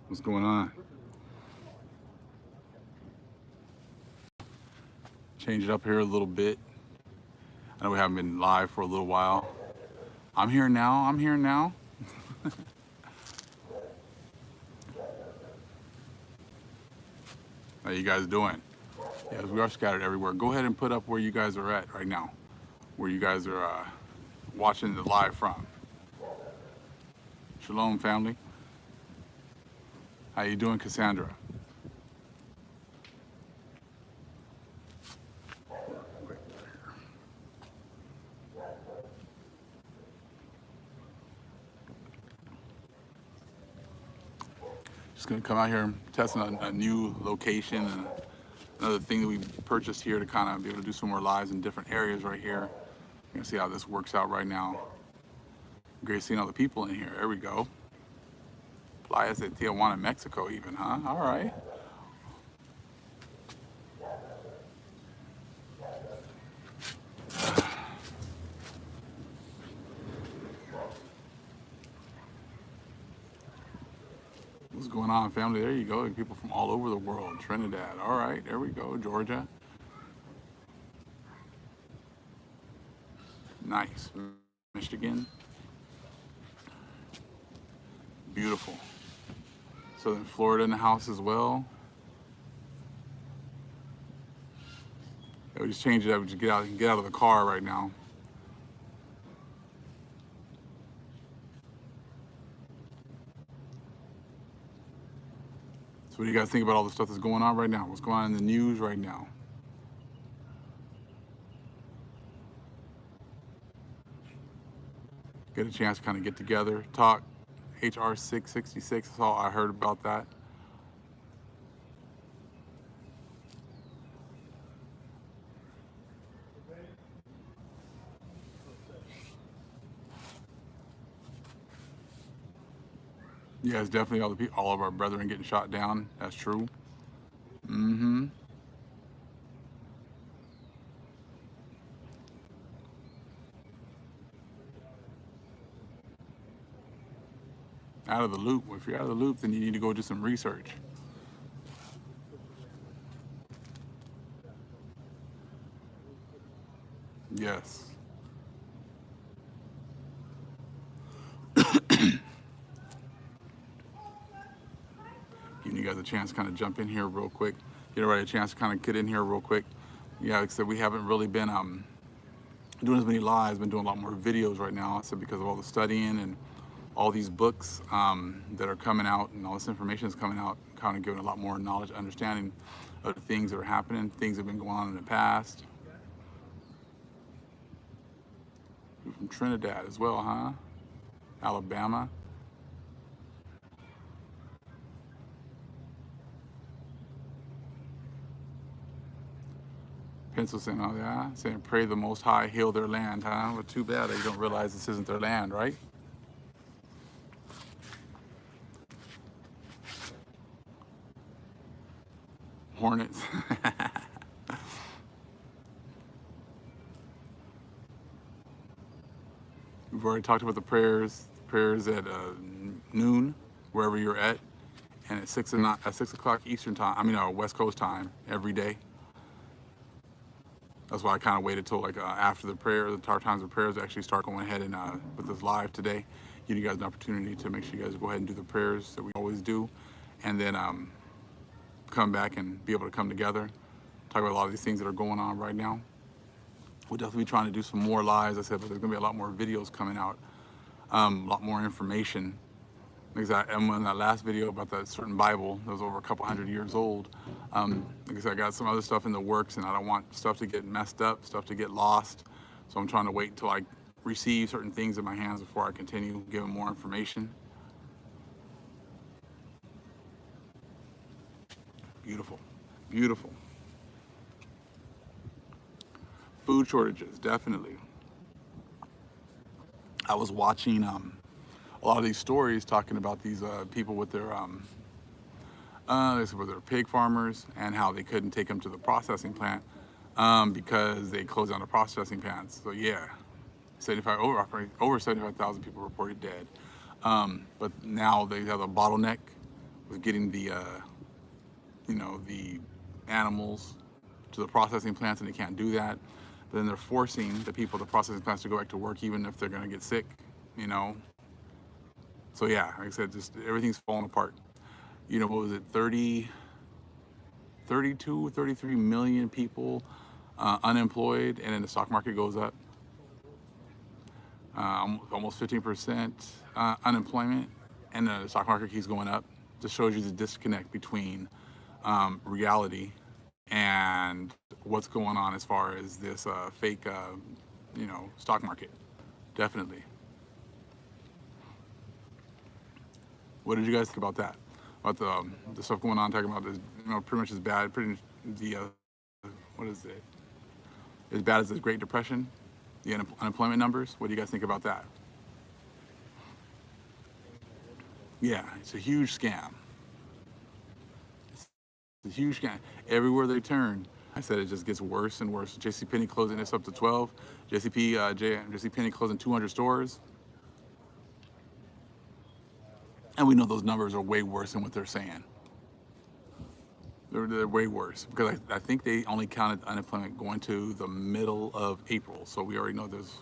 What's going on? Change it up here a little bit. I know we haven't been live for a little while. I'm here now. I'm here now. How you guys doing? Yes, we are scattered everywhere. Go ahead and put up where you guys are at right now, where you guys are watching the live from. Shalom, family. How you doing, Cassandra? Just gonna come out here and test a new location and another thing that we purchased here to kind of be able to do some more lives in different areas right here. You're gonna see how this works out right now. Great seeing all the people in here. There we go. Playas de Tijuana, Mexico even, huh? All right. What's going on, family? There you go. People from all over the world. Trinidad. All right, there we go. Georgia. Nice. Michigan. Beautiful. Southern Florida in the house as well. Yeah, we just changed it up. We just get out of the car right now. So what do you guys think about all the stuff that's going on right now? What's going on in the news right now? Get a chance to kind of get together, talk. HR 666, that's all I heard about that. Yeah, it's definitely all of our brethren getting shot down. That's true. Mm-hmm. Out of the loop. If you're out of the loop, then you need to go do some research. Yes. Giving you guys a chance to kind of jump in here real quick. Get everybody a chance to kind of get in here real quick. Yeah, like I said, we haven't really been doing as many lives, been doing a lot more videos right now. I said because of all the studying and all these books that are coming out and all this information is coming out, kind of giving a lot more knowledge, understanding of the things that are happening, things that have been going on in the past. You're from Trinidad as well, huh? Alabama. Pencil saying, oh yeah, saying pray the Most High heal their land, huh? But too bad they don't realize this isn't their land, right? Hornets. We've already talked about the prayers at noon, wherever you're at, and at 6 o'clock Eastern time. I mean, West Coast time every day. That's why I kind of waited till like after the prayer, the times of prayers, to actually start going ahead and with this live today. Give you guys an opportunity to make sure you guys go ahead and do the prayers that we always do, and then come back and be able to come together, talk about a lot of these things that are going on right now. We'll definitely be trying to do some more lives, I said, but there's gonna be a lot more videos coming out, a lot more information. Because in that last video about that certain Bible that was over a couple hundred years old, like I said, I got some other stuff in the works, and I don't want stuff to get messed up, stuff to get lost. So I'm trying to wait until I receive certain things in my hands before I continue giving more information. Beautiful, beautiful. Food shortages, definitely. I was watching a lot of these stories talking about these people with their with their pig farmers and how they couldn't take them to the processing plant because they closed down the processing plants. So yeah, 75 over 75,000 people reported dead. But now they have a bottleneck with getting the animals to the processing plants, and they can't do that. But then they're forcing the people at the processing plants to go back to work, even if they're going to get sick, you know. So yeah, like I said, just everything's falling apart. What was it, 32, 33 million people unemployed, and then the stock market goes up. Almost 15% unemployment, and the stock market keeps going up. Just shows you the disconnect between reality and what's going on as far as this fake, stock market. Definitely. What did you guys think about that? About the stuff going on, talking about this, pretty much as bad, pretty much what is it? As bad as the Great Depression, the unemployment numbers. What do you guys think about that? Yeah, it's a huge scam. It's a huge scam. Everywhere they turn, I said it just gets worse and worse. JCPenney closing this up to 12. JCPenney closing 200 stores. And we know those numbers are way worse than what they're saying. They're way worse because I think they only counted unemployment going to the middle of April. So we already know there's,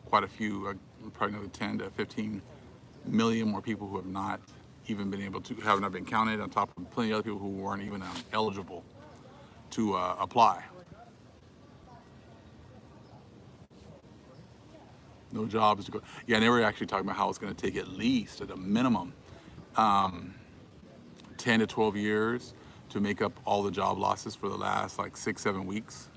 quite a few, probably another 10 to 15 million more people who have not even been able to, have not been counted, on top of plenty of other people who weren't even eligible to apply. No jobs to go. Yeah, and they were actually talking about how it's going to take at least, at a minimum, 10 to 12 years to make up all the job losses for the last like 6-7 weeks.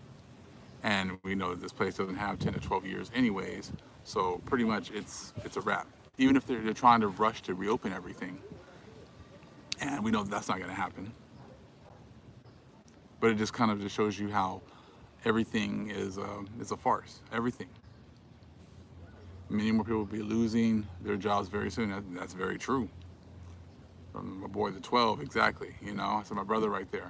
And we know that this place doesn't have 10 to 12 years anyways. So pretty much it's a wrap. Even if they're trying to rush to reopen everything. And we know that's not going to happen. But it just kind of just shows you how everything is a farce. Everything. Many more people will be losing their jobs very soon. That's very true. From my boy to 12, exactly. So my brother right there.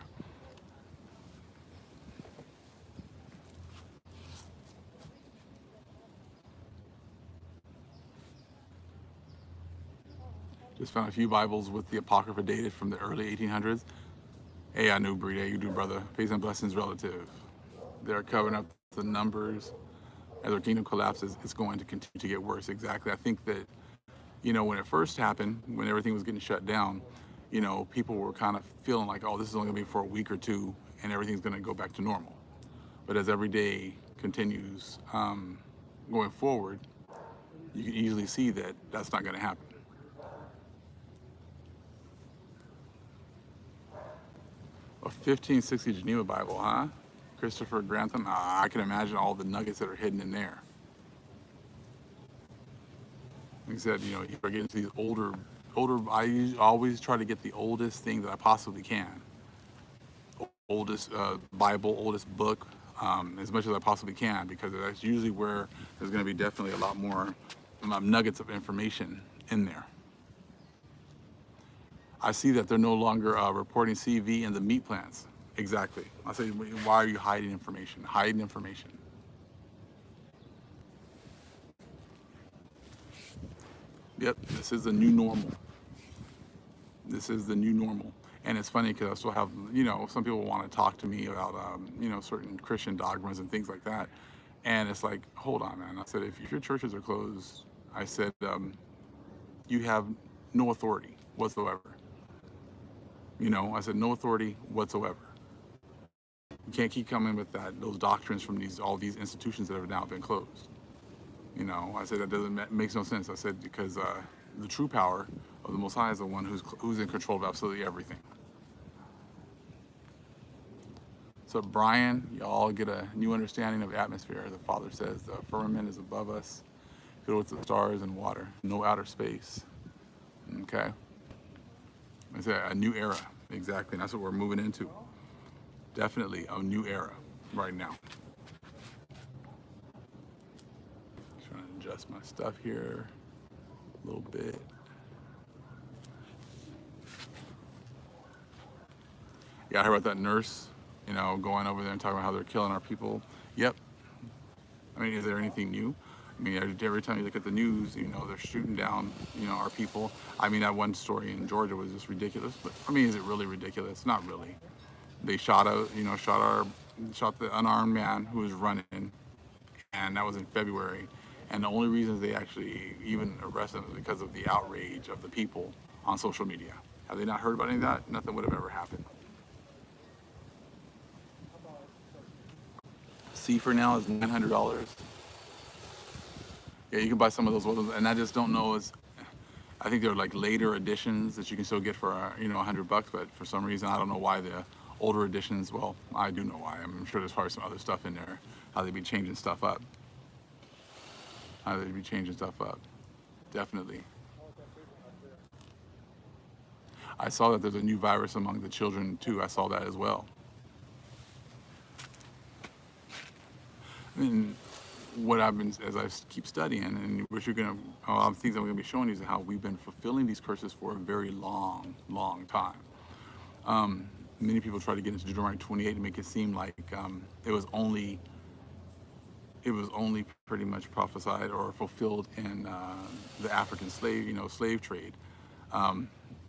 Just found a few Bibles with the Apocrypha dated from the early 1800s. Hey, I knew Breed. Hey, you do, brother. Peace and blessings, relative. They're covering up the numbers. As our kingdom collapses, it's going to continue to get worse. Exactly. I think that, when it first happened, when everything was getting shut down, people were kind of feeling like, oh, this is only going to be for a week or two, and everything's going to go back to normal. But as every day continues going forward, you can easily see that that's not going to happen. A 1560 Geneva Bible, huh? Christopher Grantham? I can imagine all the nuggets that are hidden in there. Like I said, you are getting to these older. I always try to get the oldest thing that I possibly can. Oldest Bible, oldest book, as much as I possibly can, because that's usually where there's going to be definitely a lot more nuggets of information in there. I see that they're no longer reporting CV in the meat plants. Exactly. I say, why are you hiding information? Hiding information. Yep, this is the new normal. This is the new normal. And it's funny because I still have, some people want to talk to me about, certain Christian dogmas and things like that. And it's like, hold on, man. I said, if your churches are closed, I said, you have no authority whatsoever. I said, no authority whatsoever. You can't keep coming with those doctrines from all these institutions that have now been closed. I said, that makes no sense. I said, because the true power of the Most High is the one who's in control of absolutely everything. So Brian, y'all get a new understanding of atmosphere. The Father says the firmament is above us, filled with the stars and water, no outer space. Okay? It's a new era, exactly. And that's what we're moving into. Definitely a new era right now. Trying to adjust my stuff here a little bit. Yeah, I heard about that nurse, going over there and talking about how they're killing our people. Yep. I mean, is there anything new? I mean, every time you look at the news, they're shooting down, our people. I mean, that one story in Georgia was just ridiculous. But I mean, is it really ridiculous? Not really. They shot the unarmed man who was running, and that was in February. And the only reason they actually even arrested him is because of the outrage of the people on social media. Have they not heard about any of that? Nothing would have ever happened. C for now is $900. Yeah, you can buy some of those ones, and I just don't know. I think they're like later editions that you can still get for $100. But for some reason, I don't know why the older editions. Well, I do know why. I'm sure there's probably some other stuff in there. How they be changing stuff up. How they be changing stuff up. Definitely. I saw that there's a new virus among the children too. I saw that as well. And what I've been, as I keep studying, and what you're gonna, things I'm gonna be showing you is how we've been fulfilling these curses for a very long, long time. Many people try to get into Deuteronomy 28 to make it seem like it was only pretty much prophesied or fulfilled in the African slave trade.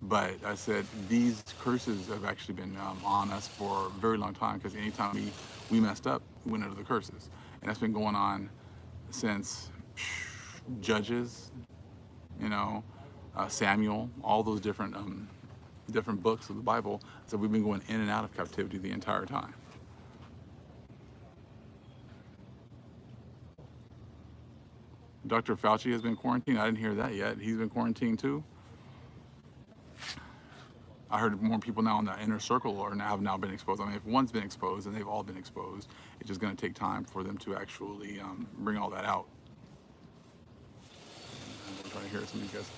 But I said these curses have actually been on us for a very long time, because anytime we messed up, we went under the curses. And that's been going on since Judges, Samuel, all those different books of the Bible. So we've been going in and out of captivity the entire time. Dr. Fauci has been quarantined. I didn't hear that yet. He's been quarantined too. I heard more people now in the inner circle have now been exposed. I mean, if one's been exposed, and they've all been exposed, it's just going to take time for them to actually bring all that out. I'm trying to hear some of you guys.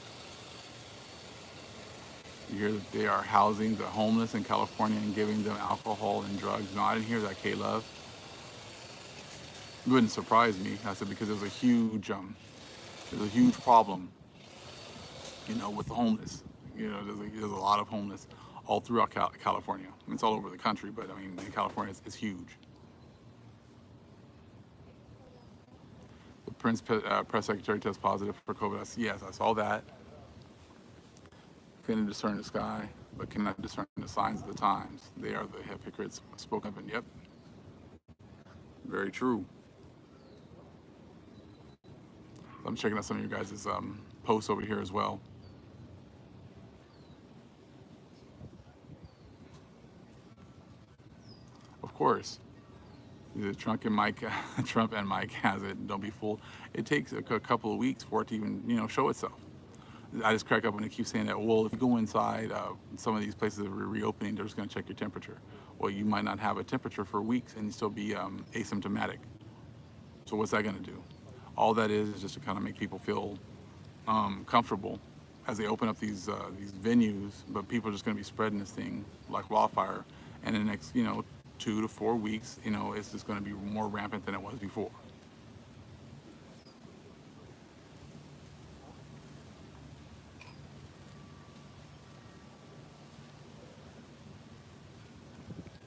You hear that they are housing the homeless in California and giving them alcohol and drugs. No, I didn't hear that, K-Love. It wouldn't surprise me. I said because there's a huge problem, with the homeless. There's a lot of homeless all throughout California. I mean, it's all over the country, but I mean, in California, it's huge. The Prince press secretary tests positive for COVID. Yes, I saw that. Couldn't discern the sky, but cannot discern the signs of the times. They are the hypocrites spoken of. And yep, very true. I'm checking out some of your guys' posts over here as well. Of course, either Trump and Mike has it. Don't be fooled. It takes a couple of weeks for it to even show itself. I just crack up when they keep saying that. Well, if you go inside some of these places that are reopening, they're just going to check your temperature. Well, you might not have a temperature for weeks and still be asymptomatic. So what's that going to do? All that is just to kind of make people feel comfortable as they open up these venues. But people are just going to be spreading this thing like wildfire, and in the next 2 to 4 weeks, it's just going to be more rampant than it was before.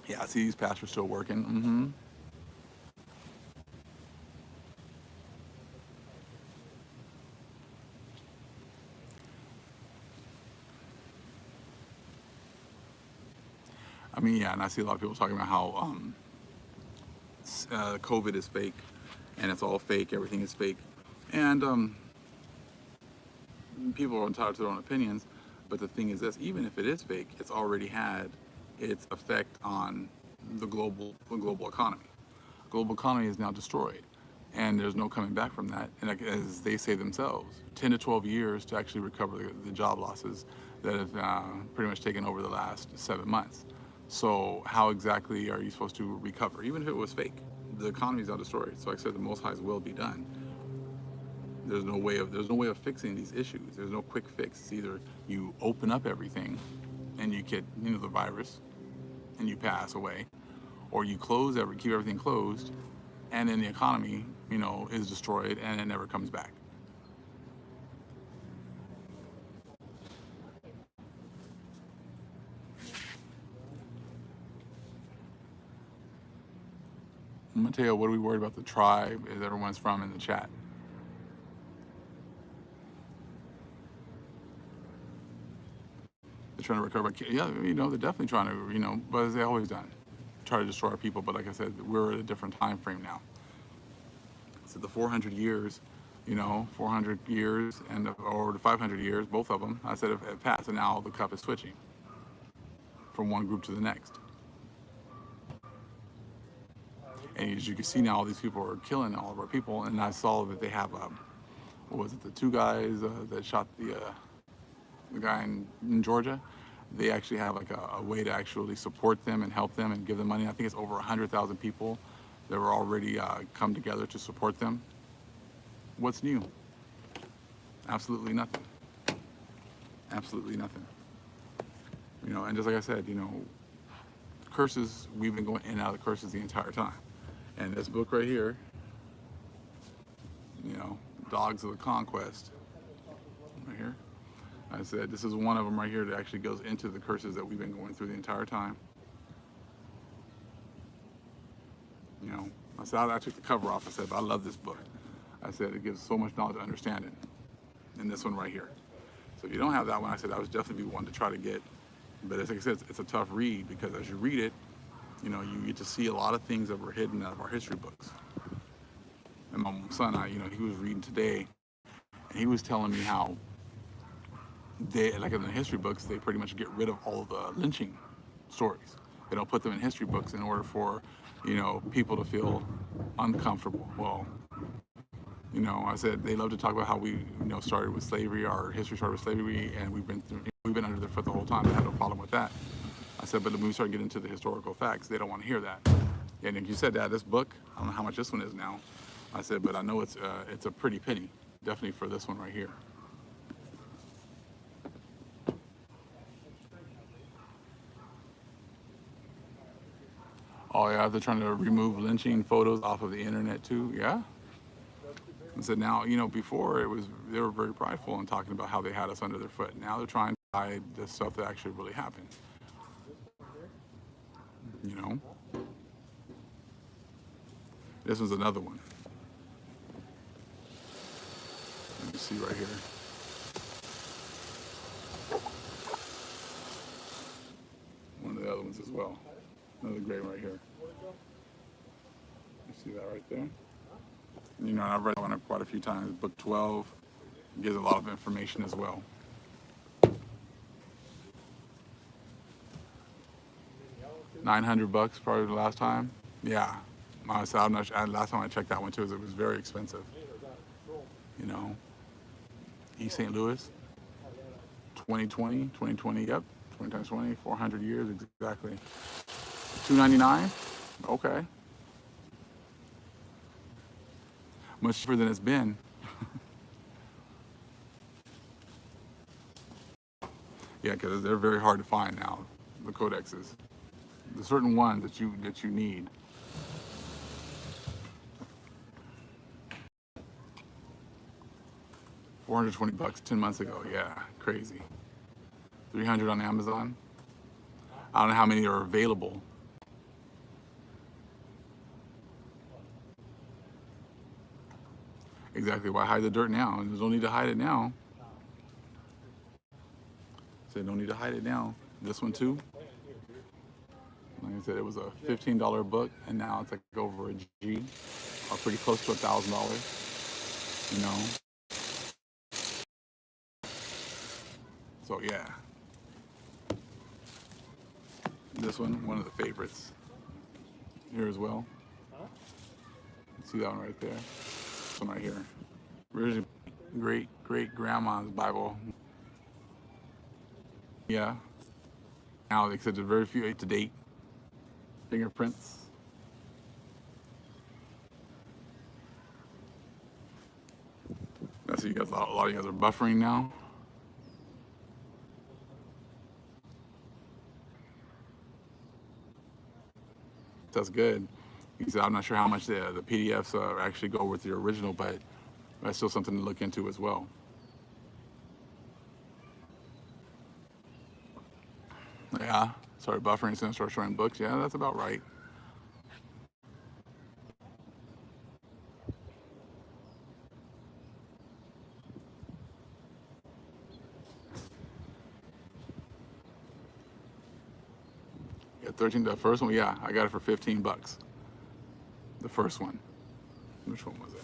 Yeah, I see these pastors still working. I mean, yeah, and I see a lot of people talking about how COVID is fake, and it's all fake. Everything is fake, and people are entitled to their own opinions. But the thing is this: even if it is fake, it's already had its effect on the global economy. Global economy is now destroyed, and there's no coming back from that. And as they say themselves, 10 to 12 years to actually recover the job losses that have pretty much taken over the last 7 months. So how exactly are you supposed to recover? Even if it was fake, the economy is now destroyed. So like I said, the Most High's will be done. There's no way of fixing these issues. There's no quick fix. It's either you open up everything and you get the virus and you pass away, or you keep everything closed, and then the economy is destroyed and it never comes back. Mateo, what are we worried about the tribe is everyone's from in the chat? trying to recover. Yeah, they're definitely trying to, but as they always done, try to destroy our people. But like I said, we're at a different time frame now. So the 400 years, 400 years or the 500 years, both of them, I said have passed, and now the cup is switching from one group to the next. And as you can see now, all these people are killing all of our people. And I saw that they have, what was it, the two guys that shot the guy in Georgia. They actually have like a way to actually support them and help them and give them money. I think it's over 100,000 people that were already come together to support them. What's new? Absolutely nothing. Absolutely nothing. And just like I said, curses, we've been going in and out of curses the entire time. And this book right here, Dogs of the Conquest, right here. I said this is one of them right here that actually goes into the curses that we've been going through the entire time. I said I took the cover off. I said, but I love this book. I said it gives so much knowledge and understanding. And this one right here. So if you don't have that one, I said I was definitely one to try to get. But as I said, it's a tough read because as you read it, you get to see a lot of things that were hidden out of our history books. And my son, he was reading today, and he was telling me how they, like in the history books, they pretty much get rid of all the lynching stories. They don't put them in history books in order for, people to feel uncomfortable. Well, I said they love to talk about how we, started with slavery. Our history started with slavery, and we've been under their foot the whole time. They had no problem with that. I said, but when we start getting into the historical facts, they don't want to hear that. And like you said, Dad, this book, I don't know how much this one is now. I said, but I know it's a pretty penny, definitely for this one right here. Oh yeah, they're trying to remove lynching photos off of the internet too. Yeah. I said now, before they were very prideful in talking about how they had us under their foot. Now they're trying to hide the stuff that actually really happened. This one's another one. Let me see right here. One of the other ones as well. Another great one right here. You see that right there? I've read that one quite a few times. Book 12 gives a lot of information as well. $900 probably the last time. Yeah. Last time I checked that one too, it was very expensive. East St. Louis, 2020, yep. 20 times 20, 400 years exactly. $299? Okay. Much cheaper than it's been. Yeah, because they're very hard to find now, the codexes. The certain ones that you need. $420 10 months ago. Yeah, crazy. 300 on Amazon. I don't know how many are available. Exactly. Why hide the dirt now? There's no need to hide it now. So no need to hide it now. This one too. Like I said, it was a $15 book, and now it's like over a G, or pretty close to $1,000. So yeah, this one of the favorites here as well. See that one right there? This one right here. Originally, great grandma's Bible. Yeah. Now they said there's very few to date fingerprints. That's what you guys. A lot of you guys are buffering now. That's good. He said, I'm not sure how much the PDFs actually go with the original, but that's still something to look into as well. Yeah, started buffering, so start showing books. Yeah, that's about right. 13, the first one, yeah, I got it for 15 bucks. The first one. Which one was it?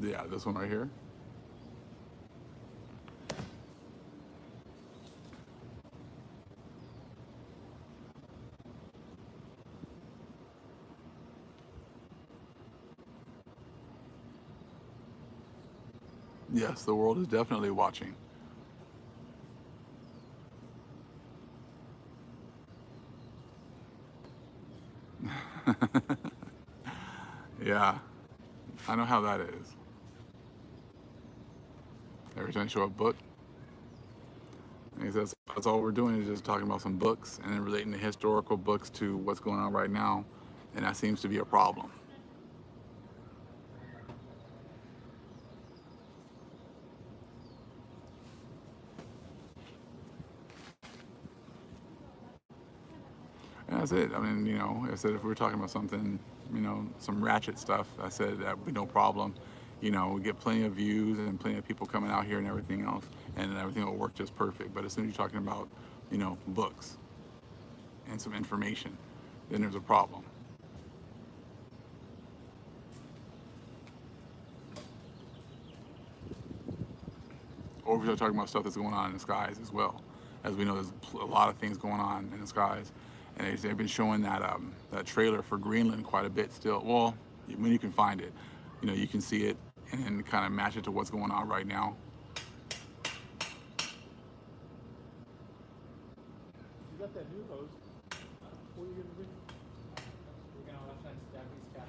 Yeah, this one right here. Yes, the world is definitely watching. Yeah, I know how that is. Every time I show a book, that's all we're doing is just talking about some books and then relating the historical books to what's going on right now, and that seems to be a problem. And that's it. I mean, I said if we were talking about something, some ratchet stuff, I said that would be no problem. We get plenty of views and plenty of people coming out here and everything else, and everything will work just perfect. But as soon as you're talking about, books and some information, then there's a problem. Or if we start talking about stuff that's going on in the skies as well. As we know, there's a lot of things going on in the skies, and they've been showing that trailer for Greenland quite a bit still. Well, when you can find it, you can see it and kind of match it to what's going on right now. You got that new hose. What are you gonna do? We're gonna watch that Japanese cat.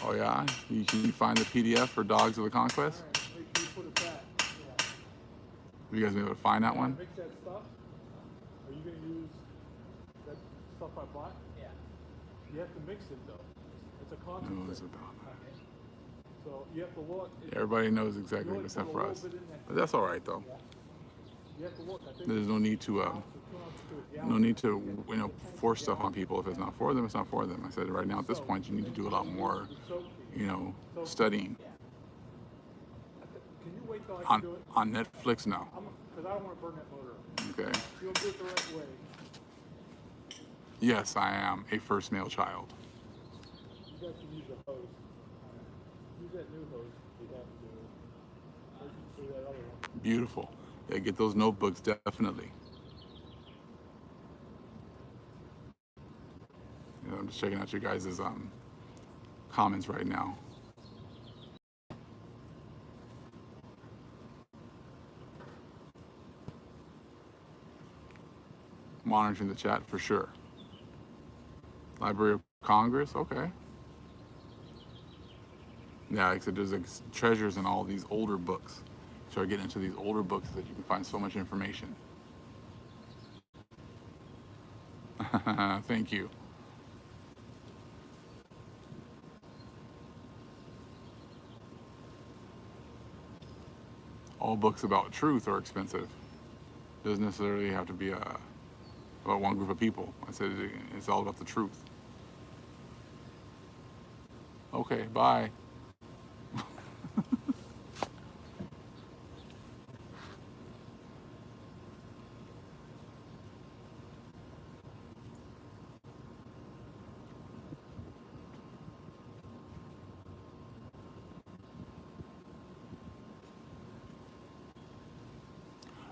Oh yeah, you can find the PDF for Dogs of the Conquest. All right, make sure you put it back. Yeah. You guys been able to find that one? Mix that stuff. Are you gonna use that stuff I bought? Yeah. You have to mix it though. It's a concentrate. No, it's about. Okay. So you have to look. Everybody knows exactly except for us. But that's all right though. You have to look. I think There's no need to force stuff on people. If it's not for them, it's not for them. I said right now at this point you need to do a lot more, studying. Can you wait till I can do it? On Netflix, no. Because I don't want to burn that motor. Okay. You'll do it the right way. Yes, I am a first male child. You got to use the hose. Use that new hose. You have to do that other one. Beautiful. Yeah, get those notebooks definitely. I'm just checking out your guys' comments right now. Monitoring the chat for sure. Library of Congress, okay. Yeah, like I said, there's treasures in all these older books. So I get into these older books that you can find so much information. Thank you. All books about truth are expensive. Doesn't necessarily have to be about one group of people. I said it's all about the truth. Okay, bye.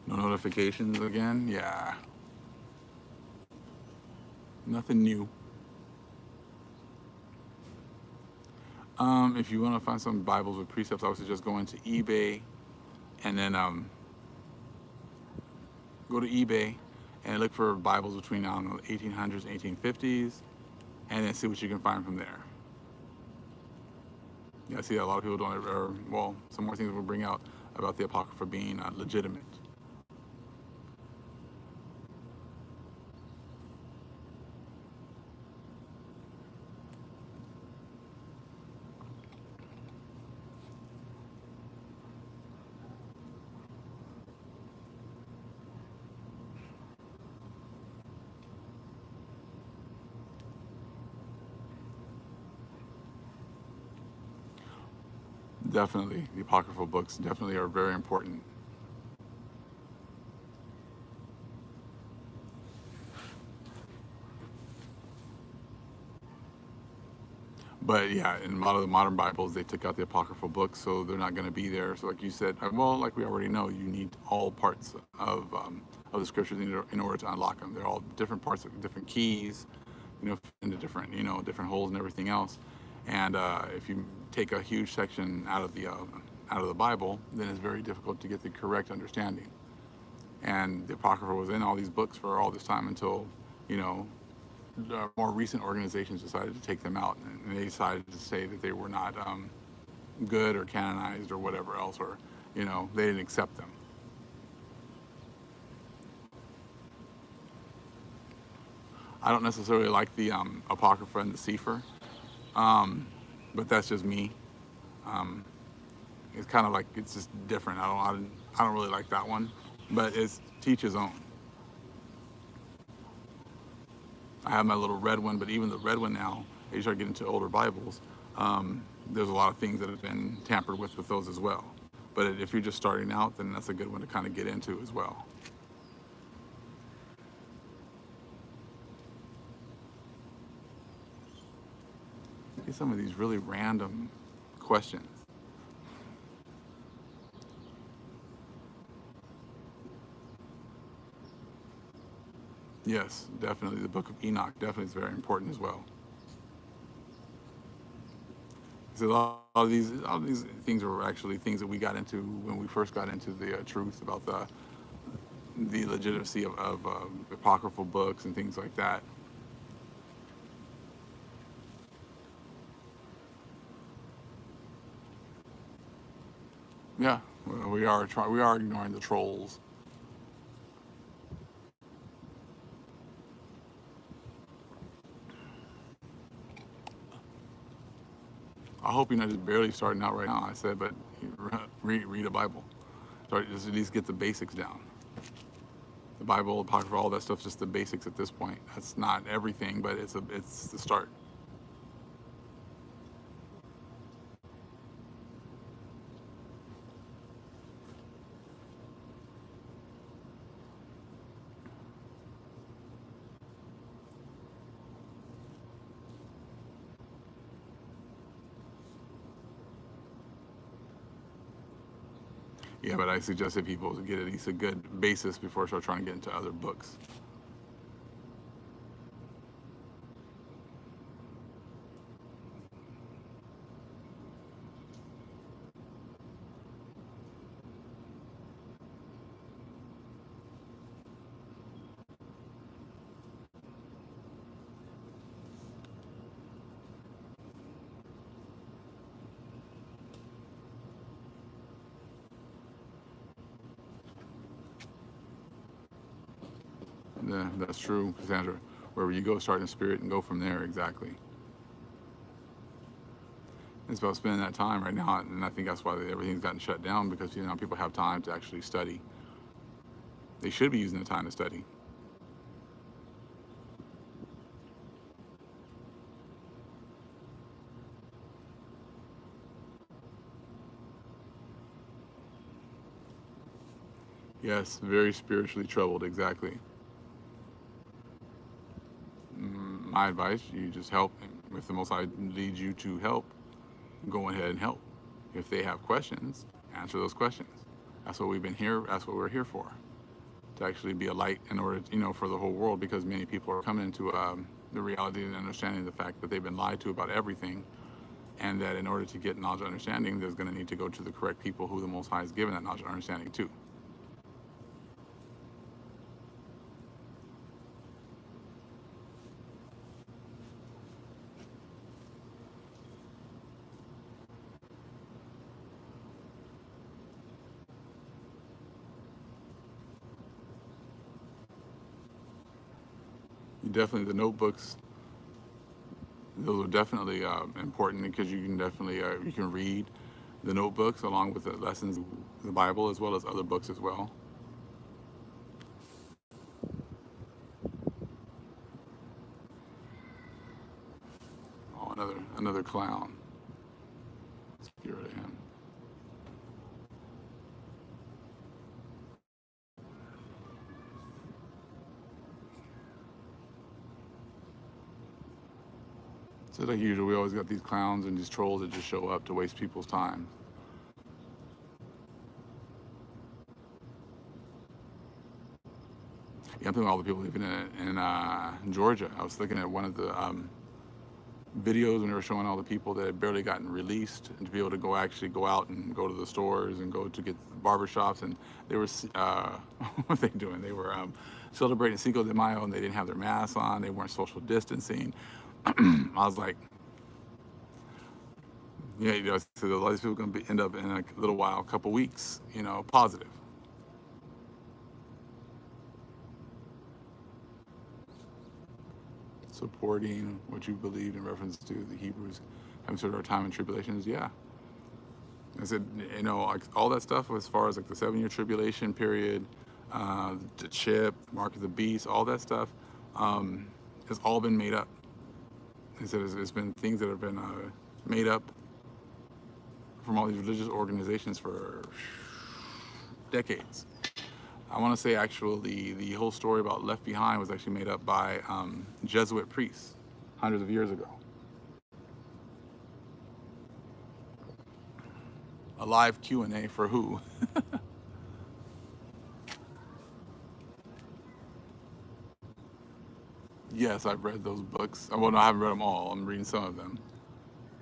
No notifications again? Yeah. Nothing new. If you want to find some Bibles with precepts, I would suggest going to eBay and then go to eBay and look for Bibles between, 1800s and 1850s, and then see what you can find from there. Yeah, I see that a lot of people don't, some more things we'll bring out about the Apocrypha being legitimate. Definitely, the apocryphal books definitely are very important. But yeah, in a lot of the modern Bibles, they took out the apocryphal books, so they're not going to be there. So, like you said, well, like we already know, you need all parts of the scriptures in order to unlock them. They're all different parts of different keys, into different different holes and everything else. And if you take a huge section out of the Bible, then it's very difficult to get the correct understanding. And the apocrypha was in all these books for all this time until you know more recent organizations decided to take them out, and they decided to say that they were not good or canonized or whatever else, or they didn't accept them. I don't necessarily like the Apocrypha and the Sefer, but that's just me. Um, it's kind of like it's just different. I don't really like that one, but it's teach his own. I have my little red one, but even the red one now, as you start getting into older Bibles, there's a lot of things that have been tampered with those as well. But if you're just starting out, then that's a good one to kind of get into as well. Get some of these really random questions. Yes, definitely. The Book of Enoch definitely is very important as well. So a lot of these things are actually things that we got into when we first got into the truth about the legitimacy of apocryphal books and things like that. Yeah, well, we are ignoring the trolls. I hope you're not just barely starting out right now. I said, but read a Bible. Start just at least get the basics down. The Bible, Apocrypha, all that stuff's just the basics at this point. That's not everything, but it's the start. Yeah, but I suggested people to get at least a good basis before I start trying to get into other books. Yeah, that's true, Cassandra. Wherever you go, start in spirit and go from there. Exactly. It's about spending that time right now, and I think that's why everything's gotten shut down because people have time to actually study. They should be using the time to study. Yes, very spiritually troubled. Exactly. My advice: you just help. If the Most High leads you to help, go ahead and help. If they have questions, answer those questions. That's what we've been here. That's what we're here for. To actually be a light in order, for the whole world, because many people are coming into the reality and understanding the fact that they've been lied to about everything, and that in order to get knowledge and understanding, there's going to need to go to the correct people who the Most High has given that knowledge and understanding to. Definitely, the notebooks. Those are definitely important because you can definitely you can read the notebooks along with the lessons, of the Bible, as well as other books as well. Oh, another clown. Let's get rid of him. So like usual, we always got these clowns and these trolls that just show up to waste people's time. Yeah, I'm thinking all the people living in Georgia. I was looking at one of the videos when they were showing all the people that had barely gotten released and to be able to actually go out and go to the stores and go to get barbershops, and they were what were they doing? They were celebrating Cinco de Mayo, and they didn't have their masks on. They weren't social distancing. I was like, yeah, so a lot of these people are going to end up in a little while, a couple weeks, positive. Supporting what you believed in reference to the Hebrews having sort of our time in tribulations. Yeah, I said, like all that stuff as far as like the 7-year tribulation period, the chip, mark of the beast, all that stuff has all been made up. I said it's been things that have been made up from all these religious organizations for decades. I want to say actually the whole story about Left Behind was actually made up by Jesuit priests hundreds of years ago. A live Q&A for who? Yes, I've read those books. Well, no, I haven't read them all. I'm reading some of them.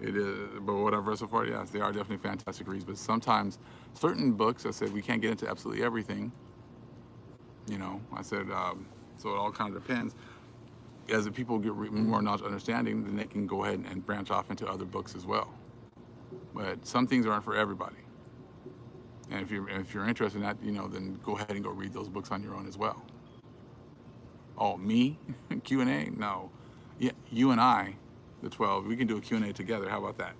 It is, but what I've read so far, yes, they are definitely fantastic reads. But sometimes certain books, I said, we can't get into absolutely everything. I said, so it all kind of depends. As the people get more knowledge, understanding, then they can go ahead and branch off into other books as well. But some things aren't for everybody. And if you're interested in that, then go ahead and go read those books on your own as well. Oh, me? Q&A? No. Yeah, you and I, the 12, we can do a Q&A together. How about that?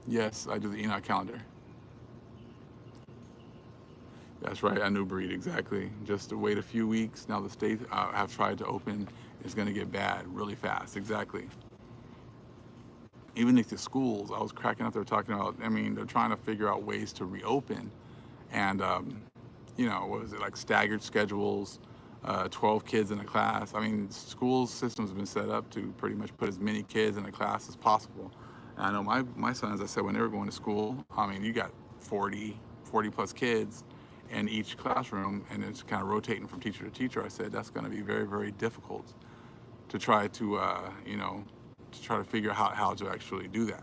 Yes, I do the Enoch calendar. That's right, a new breed, exactly. Just to wait a few weeks. Now the states have tried to open. It's going to get bad really fast, exactly. Even like the schools, I was cracking up. They're talking about, they're trying to figure out ways to reopen. And, what was it, like staggered schedules, 12 kids in a class. School systems have been set up to pretty much put as many kids in a class as possible. And I know my sons, I said, when they were going to school, you got 40 plus kids in each classroom, and it's kind of rotating from teacher to teacher. I said, that's going to be very, very difficult to try to, figure out how to actually do that.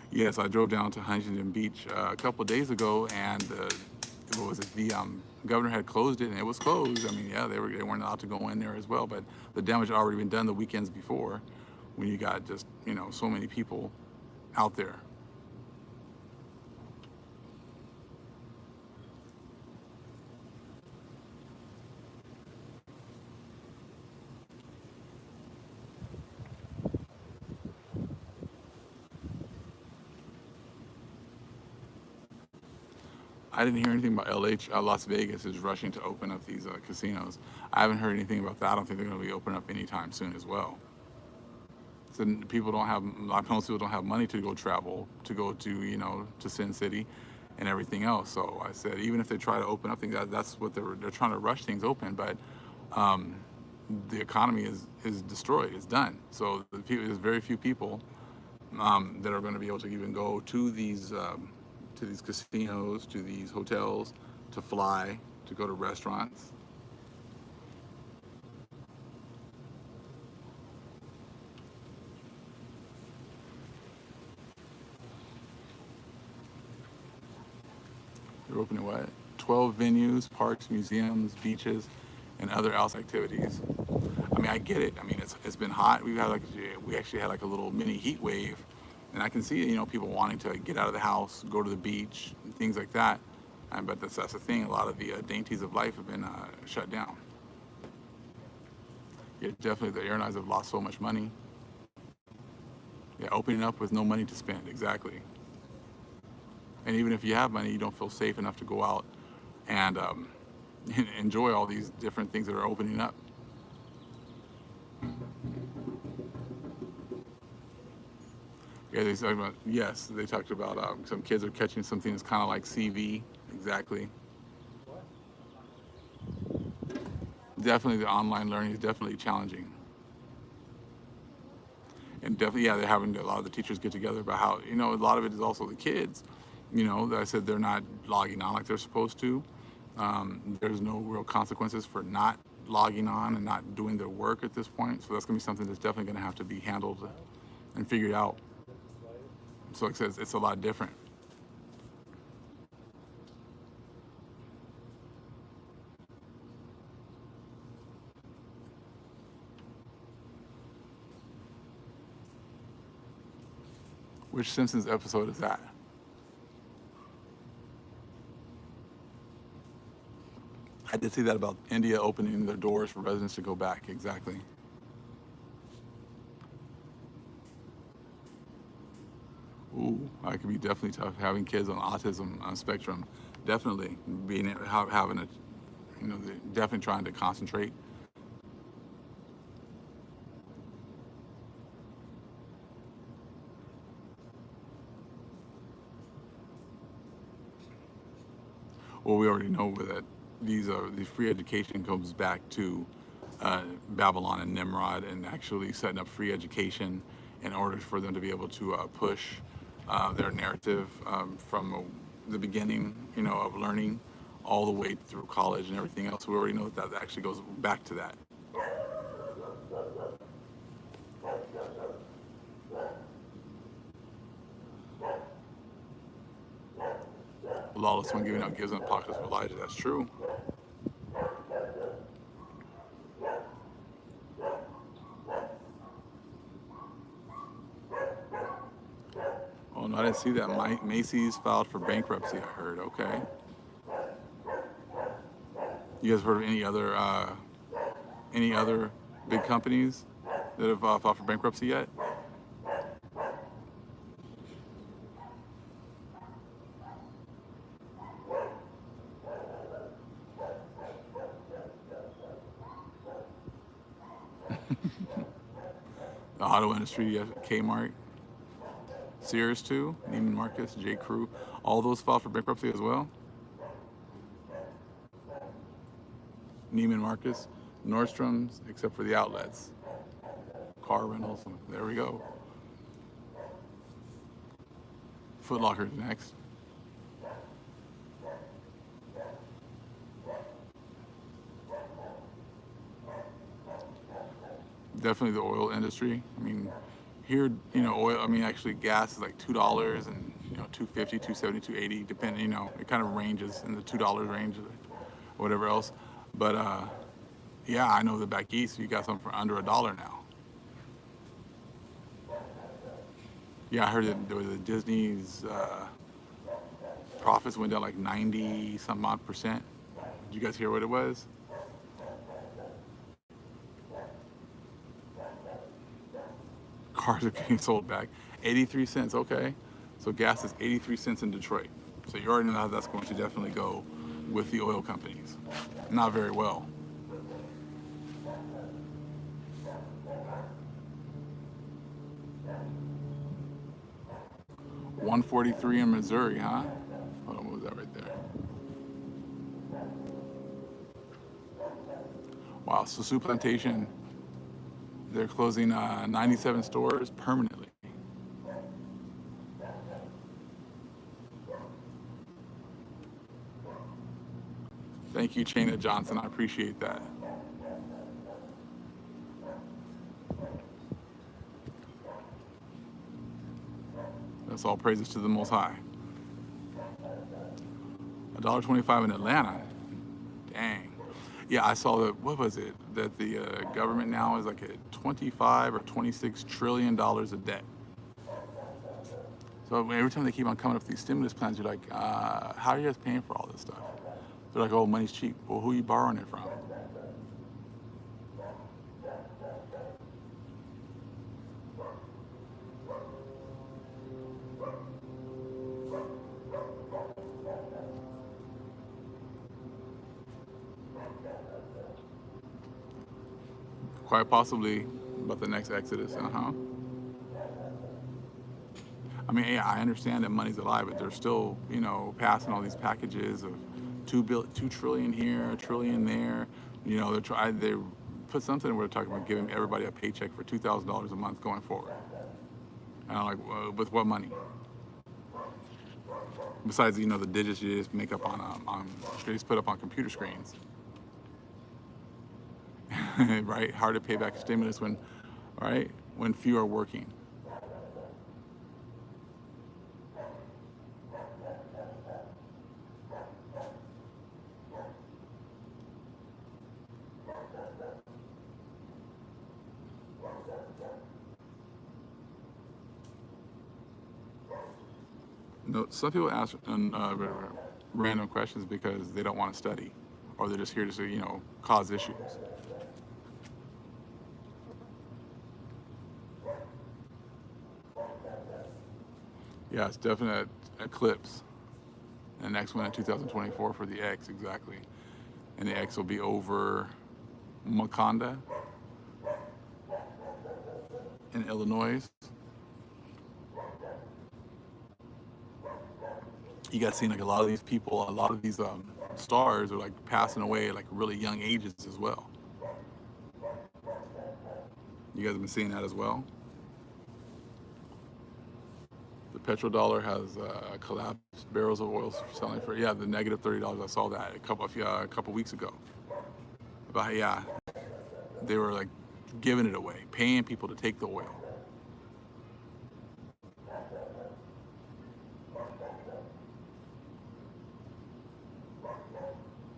Yes, I drove down to Huntington Beach a couple of days ago, and what was it? The governor had closed it, and it was closed. They weren't allowed to go in there as well, but the damage had already been done the weekends before, when you got just so many people out there. I didn't hear anything about Las Vegas is rushing to open up these casinos. I haven't heard anything about that. I don't think they're going to be opening up anytime soon as well. So most people don't have money to go travel, to go to, to Sin City and everything else. So I said, even if they try to open up things, that's what they're trying to rush things open. But the economy is destroyed. It's done. So there's very few people that are going to be able to even go to these casinos, to these hotels, to fly, to go to restaurants. They're opening what? 12 venues, parks, museums, beaches, and other outside activities. I get it. It's been hot. We actually had like a little mini heat wave, and I can see people wanting to get out of the house, go to the beach, and things like that. But that's the thing. A lot of the dainties of life have been shut down. Yeah, definitely. The airlines have lost so much money. Yeah, opening up with no money to spend. Exactly. And even if you have money, you don't feel safe enough to go out and enjoy all these different things that are opening up. Yeah, they talked about, yes, they talked about some kids are catching something that's kind of like CV. Exactly. What? Definitely the online learning is definitely challenging. And definitely, yeah, they're having a lot of the teachers get together about how, a lot of it is also the kids. That I said they're not logging on like they're supposed to. There's no real consequences for not logging on and not doing their work at this point. So that's going to be something that's definitely going to have to be handled and figured out. So like I said, it's a lot different. Which Simpsons episode is that? I did see that about India opening their doors for residents to go back. Exactly. Ooh, that could be definitely tough. Having kids on autism spectrum, definitely being having a, definitely trying to concentrate. Well, we already know that these free education comes back to Babylon and Nimrod, and actually setting up free education in order for them to be able to push their narrative from the beginning, of learning all the way through college and everything else. We already know that actually goes back to that. Lawless one giving out gives and pockets for Elijah. That's true. Oh no, I didn't see that. Macy's filed for bankruptcy. I heard. Okay. You guys heard of any other big companies that have filed for bankruptcy yet? The auto industry, yes, Kmart, Sears too, Neiman Marcus, J. Crew, all those filed for bankruptcy as well. Neiman Marcus, Nordstrom's, except for the outlets, car rentals. There we go. Foot Locker's next. Definitely the oil industry. I mean, here, oil. I mean, actually, gas is like $2 and 250, 270, 280, depending. It kind of ranges in the $2 range, or whatever else. But yeah, I know that back east you got something for under $1 now. Yeah, I heard that there was a Disney's profits went down like 90 some odd percent. Did you guys hear what it was? Cars are getting sold back. 83 cents, okay. So gas is 83 cents in Detroit. So you already know how that's going to definitely go with the oil companies. Not very well. 143 in Missouri, huh? Hold on, what was that right there? Wow, so Sioux Plantation, they're closing 97 stores permanently. Thank you, Chana Johnson. I appreciate that. That's all praises to the Most High. $1.25 in Atlanta. Dang. Yeah, I saw that. What was it? That the government now is like at 25 or 26 trillion dollars of debt. So every time they keep on coming up with these stimulus plans, you're like, how are you guys paying for all this stuff? They're like, oh, money's cheap. Well, who are you borrowing it from? Quite possibly about the next Exodus. Uh huh. I mean, yeah, I understand that money's alive, but they're still, passing all these packages of 2 trillion here, a trillion there. They put something where they're talking about giving everybody a paycheck for $2,000 a month going forward. And I'm like, with what money? Besides, the digits you just make up you just put up on computer screens, right? Hard to pay back stimulus when few are working. No, some people ask random questions because they don't want to study, or they're just here to cause issues. Yeah, it's definite eclipse. The next one in 2024 for the X, exactly. And the X will be over Maconda in Illinois. You guys seen like a lot of these people, a lot of these stars are like passing away at like really young ages as well. You guys have been seeing that as well. The petrodollar has collapsed. Barrels of oil selling for the negative $30. I saw that a couple weeks ago. But yeah, they were like giving it away, paying people to take the oil.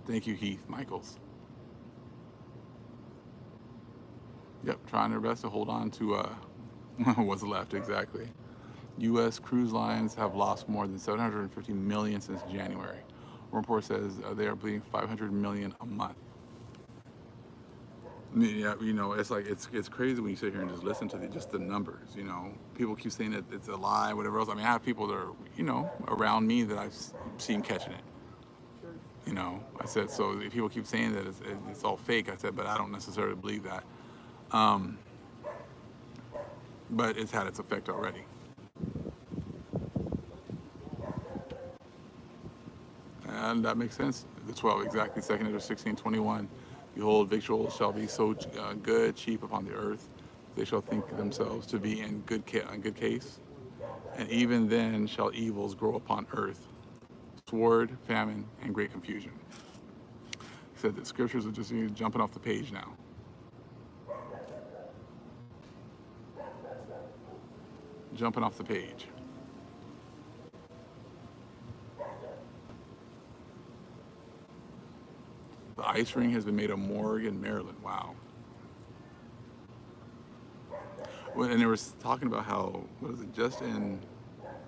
Thank you, Heath Michaels. Yep, trying their best to hold on to what's left, exactly. U.S. cruise lines have lost more than $750 million since January. One report says they are bleeding $500 million a month. Yeah, it's like it's crazy when you sit here and just listen to just the numbers. People keep saying that it's a lie, whatever else. I mean, I have people that are around me that I've seen catching it. I said, so if people keep saying that it's all fake, I said, but I don't necessarily believe that. But it's had its effect already. And that makes sense. The 12, exactly. 2nd Ezra 16:21. Behold, victuals shall be so good, cheap upon the earth. They shall think themselves to be in good case. And even then shall evils grow upon earth. Sword, famine, and great confusion. He said that scriptures are just jumping off the page now. Jumping off the page. The ice ring has been made a morgue in Maryland. Wow. Well, and they were talking about how, was it just in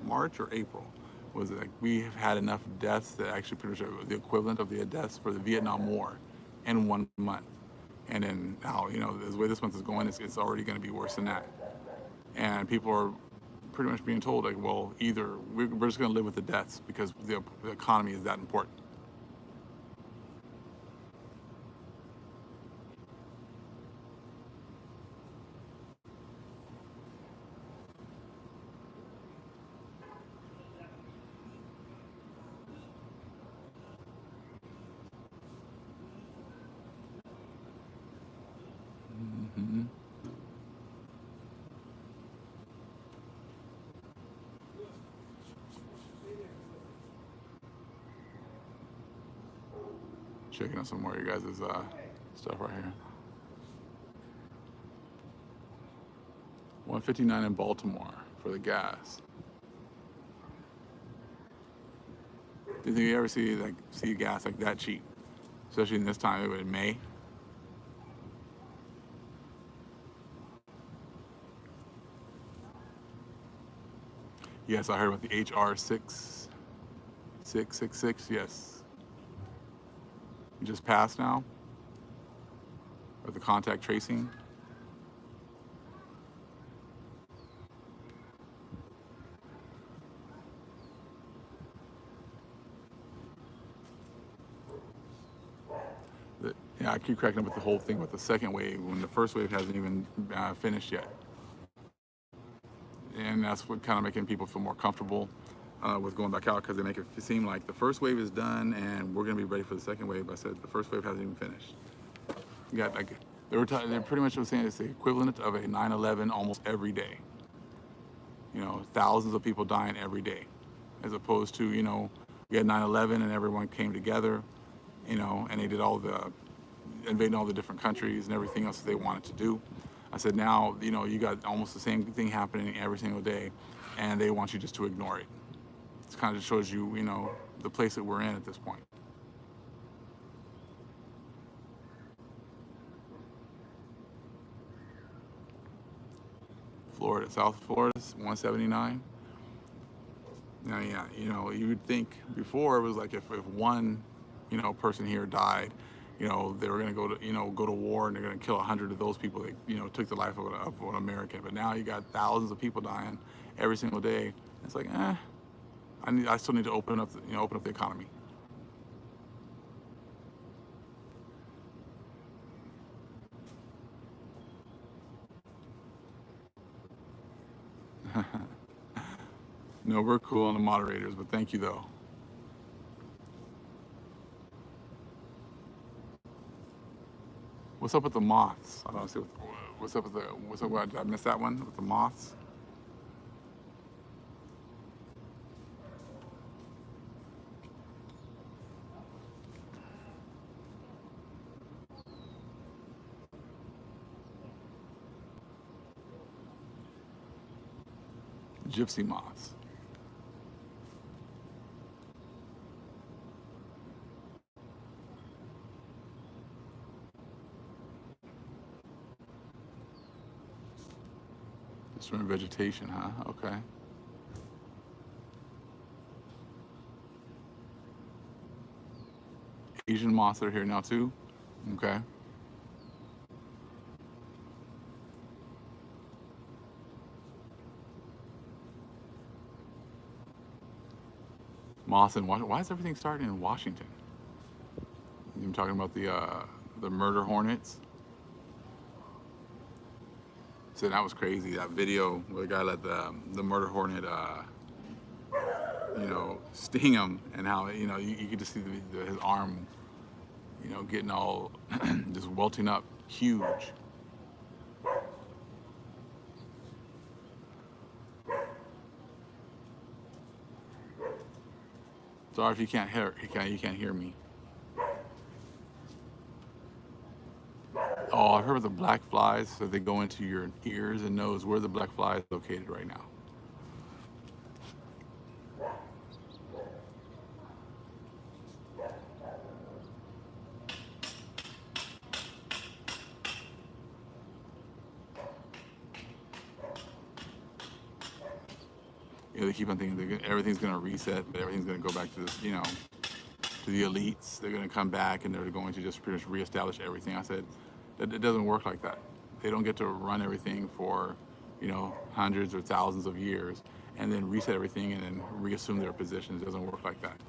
March or April? Was it like we have had enough deaths that actually pretty much the equivalent of the deaths for the Vietnam War in 1 month. And then now, the way this month is going, it's already going to be worse than that. And people are pretty much being told, like, well, either we're just going to live with the deaths because the economy is that important. Mm-hmm. Checking out some more of your guys' stuff right here. 159 in Baltimore for the gas. Do you think you ever see gas like that cheap? Especially in this time, in May. Yes, I heard about the HR 6666. Yes, it just passed now. With the contact tracing. Yeah, I keep cracking up with the whole thing with the second wave when the first wave hasn't even finished yet. and that's what kind of making people feel more comfortable with going back out, because they make it seem like the first wave is done and we're going to be ready for the second wave. I said the first wave hasn't even finished. You got like they're pretty much saying it's the equivalent of a 9/11 almost every day. You know, thousands of people dying every day, as opposed to, you know, we had 9/11 and everyone came together, you know, and they did all the invading all the different countries and everything else that they wanted to do. I said, now, you know, you got almost the same thing happening every single day, and they want you just to ignore it. It kind of just shows you, you know, the place that we're in at this point. Florida, South Florida, 179. Now, yeah, you know, you would think before it was like if one, you know, person here died, you know, they were going to go to, you know, go to war and they're going to kill 100 of those people that, you know, took the life of an American. But now you got thousands of people dying every single day. It's like, I still need to open up, open up the economy. No, we're cool on the moderators, but thank you though. What's up with the moths? I don't see what's up with did I miss that one with the moths? Gypsy moths. Destroying vegetation, huh? Okay. Asian moths are here now too. Okay. Moths in Washington. Why is everything starting in Washington? You're talking about the murder hornets. So that was crazy. That video where the guy let the murder hornet, sting him, and how, you know, you could just see his arm, you know, getting all just welting up, huge. Sorry if you can't hear. You can't hear me. Oh, I heard of the black flies. So they go into your ears and nose. Where the black fly is located right now? You know, they keep on thinking everything's going to reset, but everything's going to go back to this, you know, to the elites. They're going to come back and they're going to just pretty much reestablish everything. I said that it doesn't work like that. They don't get to run everything for, you know, hundreds or thousands of years and then reset everything and then reassume their positions. It doesn't work like that.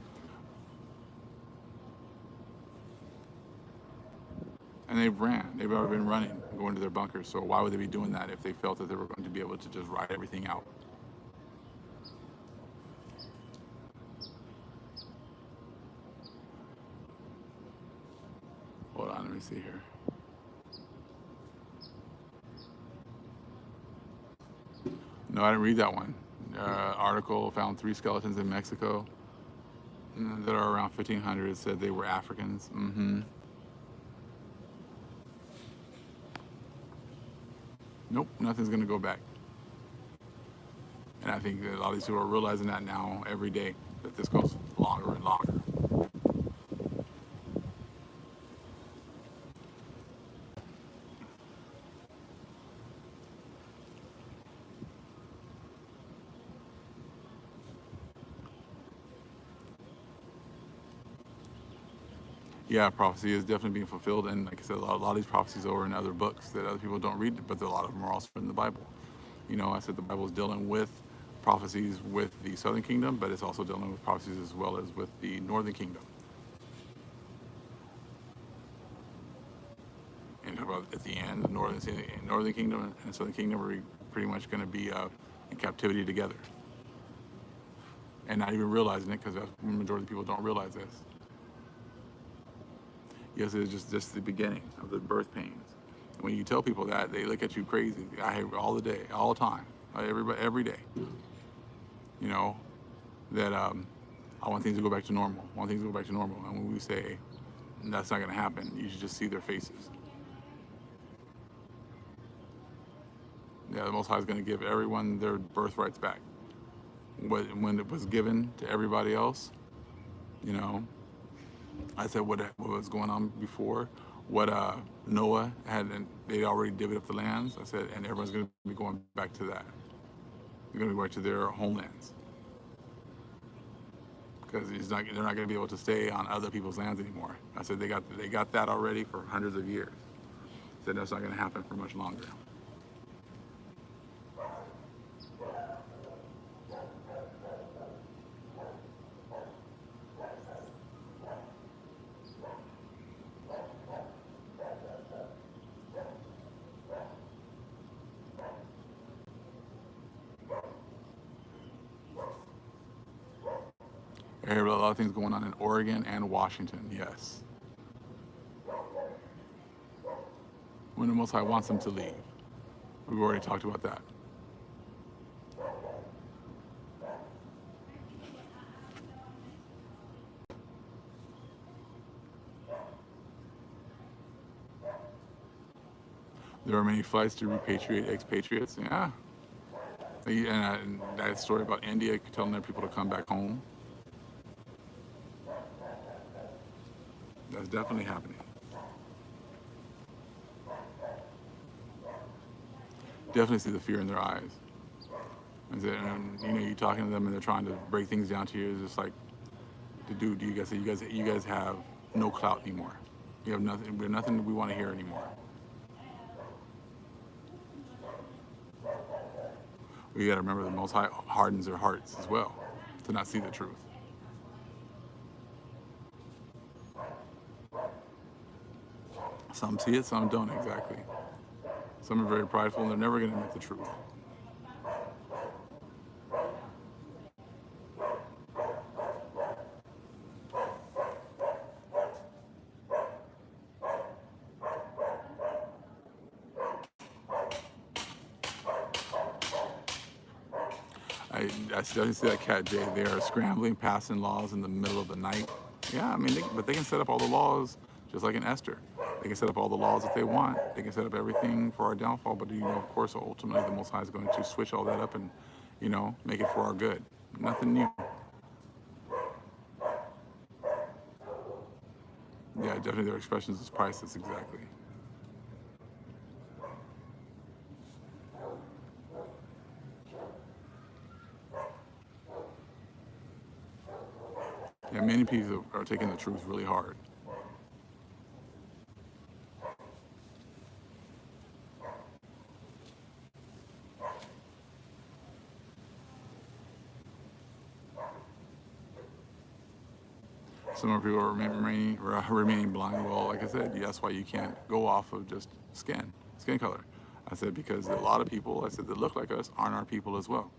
And they've already been running, going to their bunkers. So why would they be doing that if they felt that they were going to be able to just ride everything out? Hold on, let me see here. No, I didn't read that one. Article found 3 skeletons in Mexico that are around 1,500. Said they were Africans. Nope, nothing's going to go back. And I think that a lot of these people are realizing that now every day, that this goes longer and longer. Yeah, prophecy is definitely being fulfilled. And like I said, a lot of these prophecies are in other books that other people don't read, but a lot of them are also in the Bible. You know, I said the Bible is dealing with prophecies with the Southern Kingdom, but it's also dealing with prophecies as well as with the Northern Kingdom. And about at the end, the Northern Kingdom and the Southern Kingdom are pretty much going to be, in captivity together, and not even realizing it, because the majority of people don't realize this. Yes, it's just the beginning of the birth pains. When you tell people that, they look at you crazy. I hear all the day, all the time, everybody, every day. You know, that I want things to go back to normal. I want things to go back to normal. And when we say that's not going to happen, you should just see their faces. Yeah, the Most High is going to give everyone their birthrights back. When it was given to everybody else, you know, I said what was going on before, what Noah had, and they already divvied up the lands. I said, and everyone's going to be going back to that. They're going to be going to their homelands, because they're not going to be able to stay on other people's lands anymore. I said they got that already for hundreds of years. I said that's not going to happen for much longer. I hear a lot of things going on in Oregon and Washington, yes. When the Most High wants them to leave. We've already talked about that. There are many flights to repatriate expatriates, yeah. And that story about India telling their people to come back home, that's definitely happening. Definitely see the fear in their eyes. And you know, you're talking to them and they're trying to break things down to you. It's just like, dude, you guys have no clout anymore. You have nothing. We have nothing we want to hear anymore. We got to remember the Most High hardens their hearts as well to not see the truth. Some see it, some don't exactly. Some are very prideful and they're never going to admit the truth. I definitely see that cat Jay. They are scrambling, passing laws in the middle of the night. Yeah, I mean, but they can set up all the laws just like in Esther. They can set up all the laws that they want. They can set up everything for our downfall. But, you know, of course, ultimately the Most High is going to switch all that up and, you know, make it for our good. Nothing new. Yeah, definitely their expressions is priceless, exactly. Yeah, many people are taking the truth really hard. Some more people are remaining blind. Well, like I said, that's why you can't go off of just skin color. I said, because a lot of people, I said, that look like us aren't our people as well.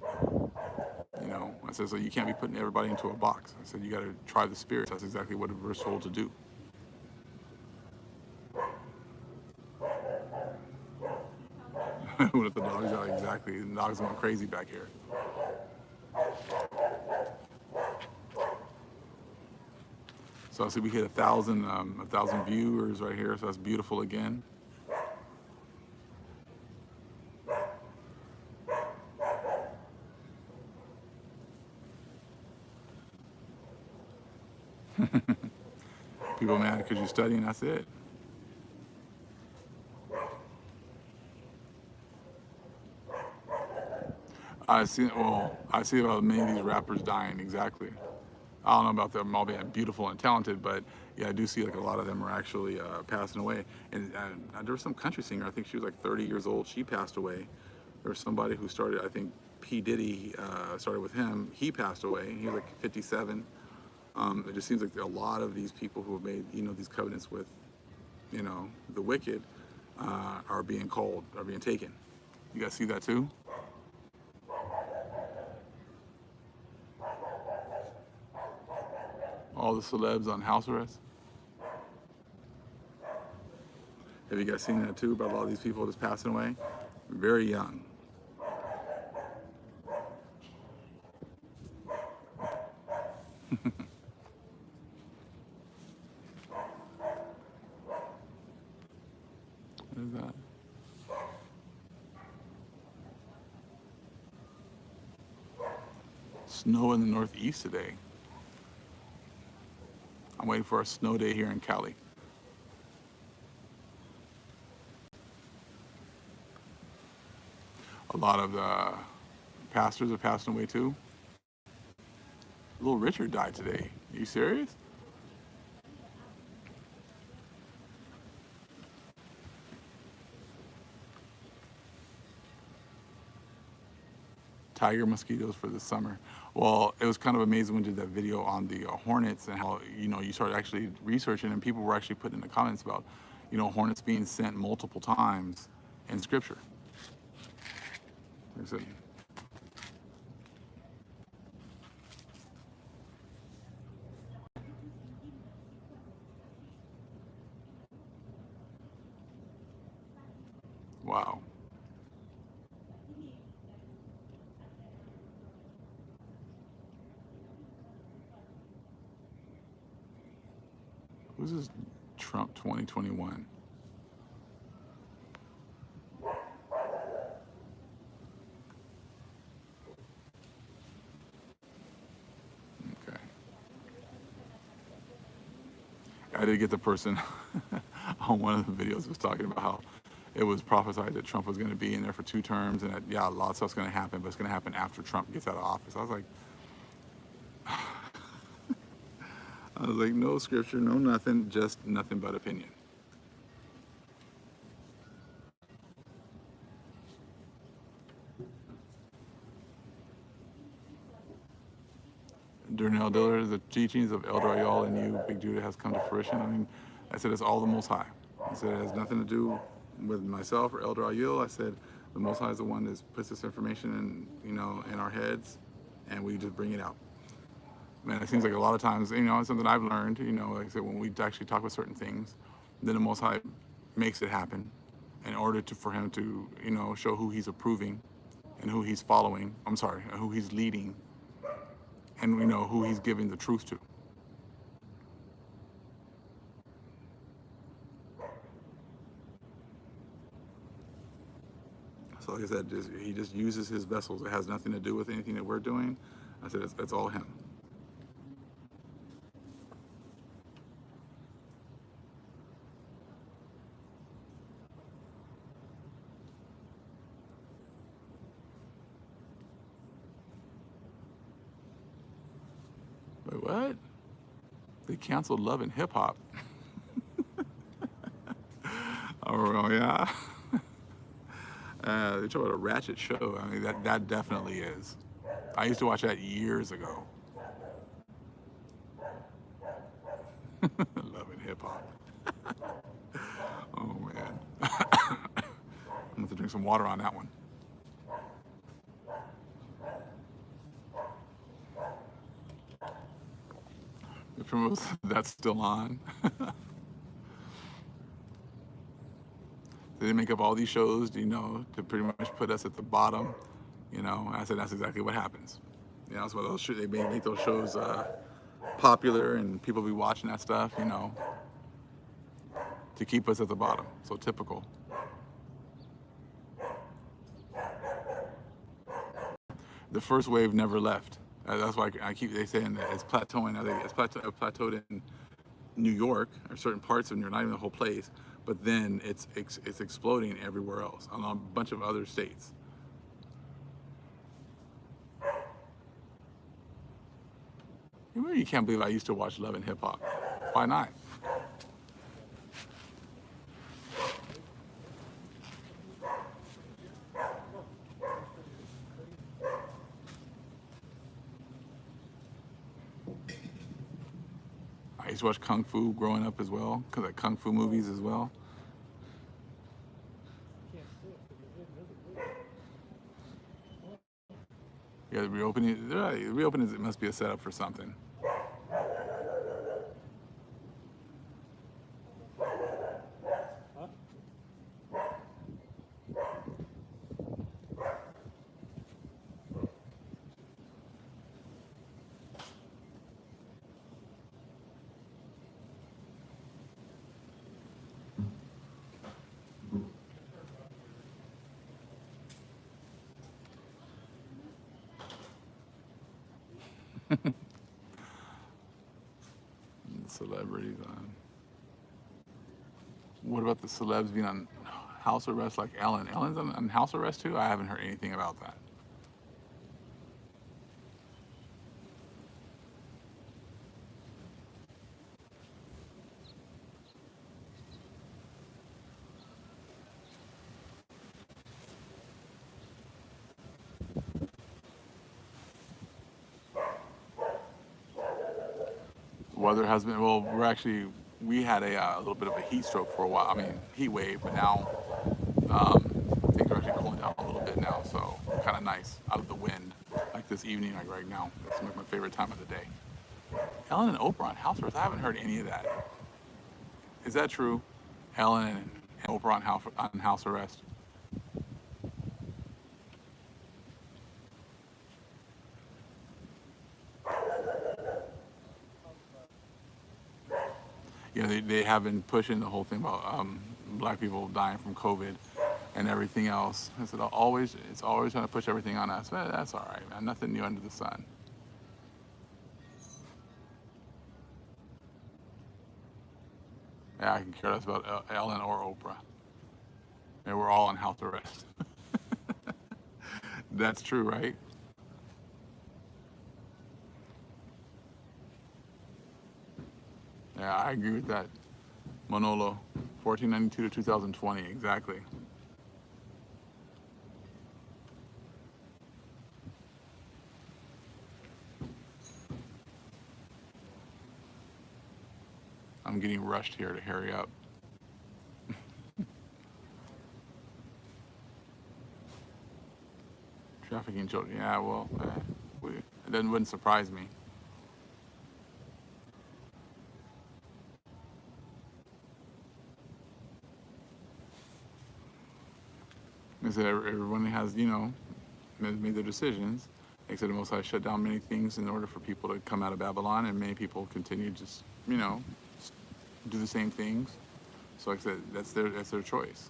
You know, I said, so you can't be putting everybody into a box. I said, you got to try the spirits. That's exactly what we're told to do. With the dogs out, exactly. The dogs going crazy back here. So I see we hit 1,000 viewers right here. So that's beautiful again. People mad because you're studying. That's it. I see about many of these rappers dying. Exactly. I don't know about them all being beautiful and talented, but yeah, I do see like a lot of them are actually passing away. And there was some country singer, I think she was like 30 years old. She passed away. There was somebody who started, I think P. Diddy started with him. He passed away. He was like 57. It just seems like a lot of these people who have made, you know, these covenants with, you know, the wicked are being taken. You guys see that too? all the celebs on house arrest. Have you guys seen that too, about all these people just passing away? Very young. What is that? Snow in the Northeast today. I'm waiting for a snow day here in Cali. A lot of the pastors are passing away too. Little Richard died today. Are you serious? Tiger mosquitoes for the summer. Well, it was kind of amazing when we did that video on the hornets and how, you started actually researching and people were actually putting in the comments about, hornets being sent multiple times in scripture. Like I said, wow. Who's this Trump 2021? Okay. I did get the person on one of the videos was talking about how it was prophesied that Trump was going to be in there for 2 terms and that, yeah, a lot of stuff's going to happen, but it's going to happen after Trump gets out of office. I was like, no scripture, no nothing, just nothing but opinion. Darnell Diller, the teachings of Elder Ayal and you, Big Judah, has come to fruition. I mean, I said it's all the Most High. I said it has nothing to do with myself or Elder Ayal. I said the Most High is the one that puts this information in, in our heads, and we just bring it out. Man, it seems like a lot of times, it's something I've learned, like I said, when we actually talk about certain things, then the Most High makes it happen in order for him to, show who he's approving and who he's following. I'm sorry, who he's leading and who he's giving the truth to. So like I said, he just uses his vessels. It has nothing to do with anything that we're doing. I said, it's all him. Wait, what? They canceled Love and Hip Hop. Oh, yeah. They talk about a ratchet show. I mean, that definitely is. I used to watch that years ago. Love and Hip Hop. Oh, man. I'm going to have to drink some water on that one. The promotes, that's still on. They make up all these shows, to pretty much put us at the bottom. And I said that's exactly what happens. That's why they make those shows popular and people be watching that stuff, to keep us at the bottom. So typical. The first wave never left. That's why they saying that it's plateauing. I think it's plateaued in New York or certain parts of New York, not even the whole place, but then it's exploding everywhere else on a bunch of other states. You can't believe I used to watch Love and Hip Hop. Why not? I used to watch Kung Fu growing up as well, because like Kung Fu movies as well. Yeah, the reopening. It must be a setup for something. Celebrities on. What about the celebs being on house arrest like Ellen? Ellen's on house arrest too? I haven't heard anything about that. Weather has been, well, we had a little bit of a heat stroke for a while. I mean, heat wave, but now things are actually cooling down a little bit now, so kind of nice out of the wind, like this evening, like right now. It's like my favorite time of the day. Ellen and Oprah on house arrest. I haven't heard any of that. Is that true? Ellen and Oprah on house arrest. Yeah, they have been pushing the whole thing about black people dying from COVID and everything else. I said it's always trying to push everything on us. But that's all right, man. Nothing new under the sun. Yeah, I can care less about Ellen or Oprah. And we're all on house arrest. That's true, right? Yeah, I agree with that. Manolo, 1492 to 2020, exactly. I'm getting rushed here to hurry up. Trafficking children. Yeah, well, wouldn't surprise me. They said everyone has, made their decisions. They said the Most High shut down many things in order for people to come out of Babylon, and many people continue just, do the same things. So like I said, that's their choice.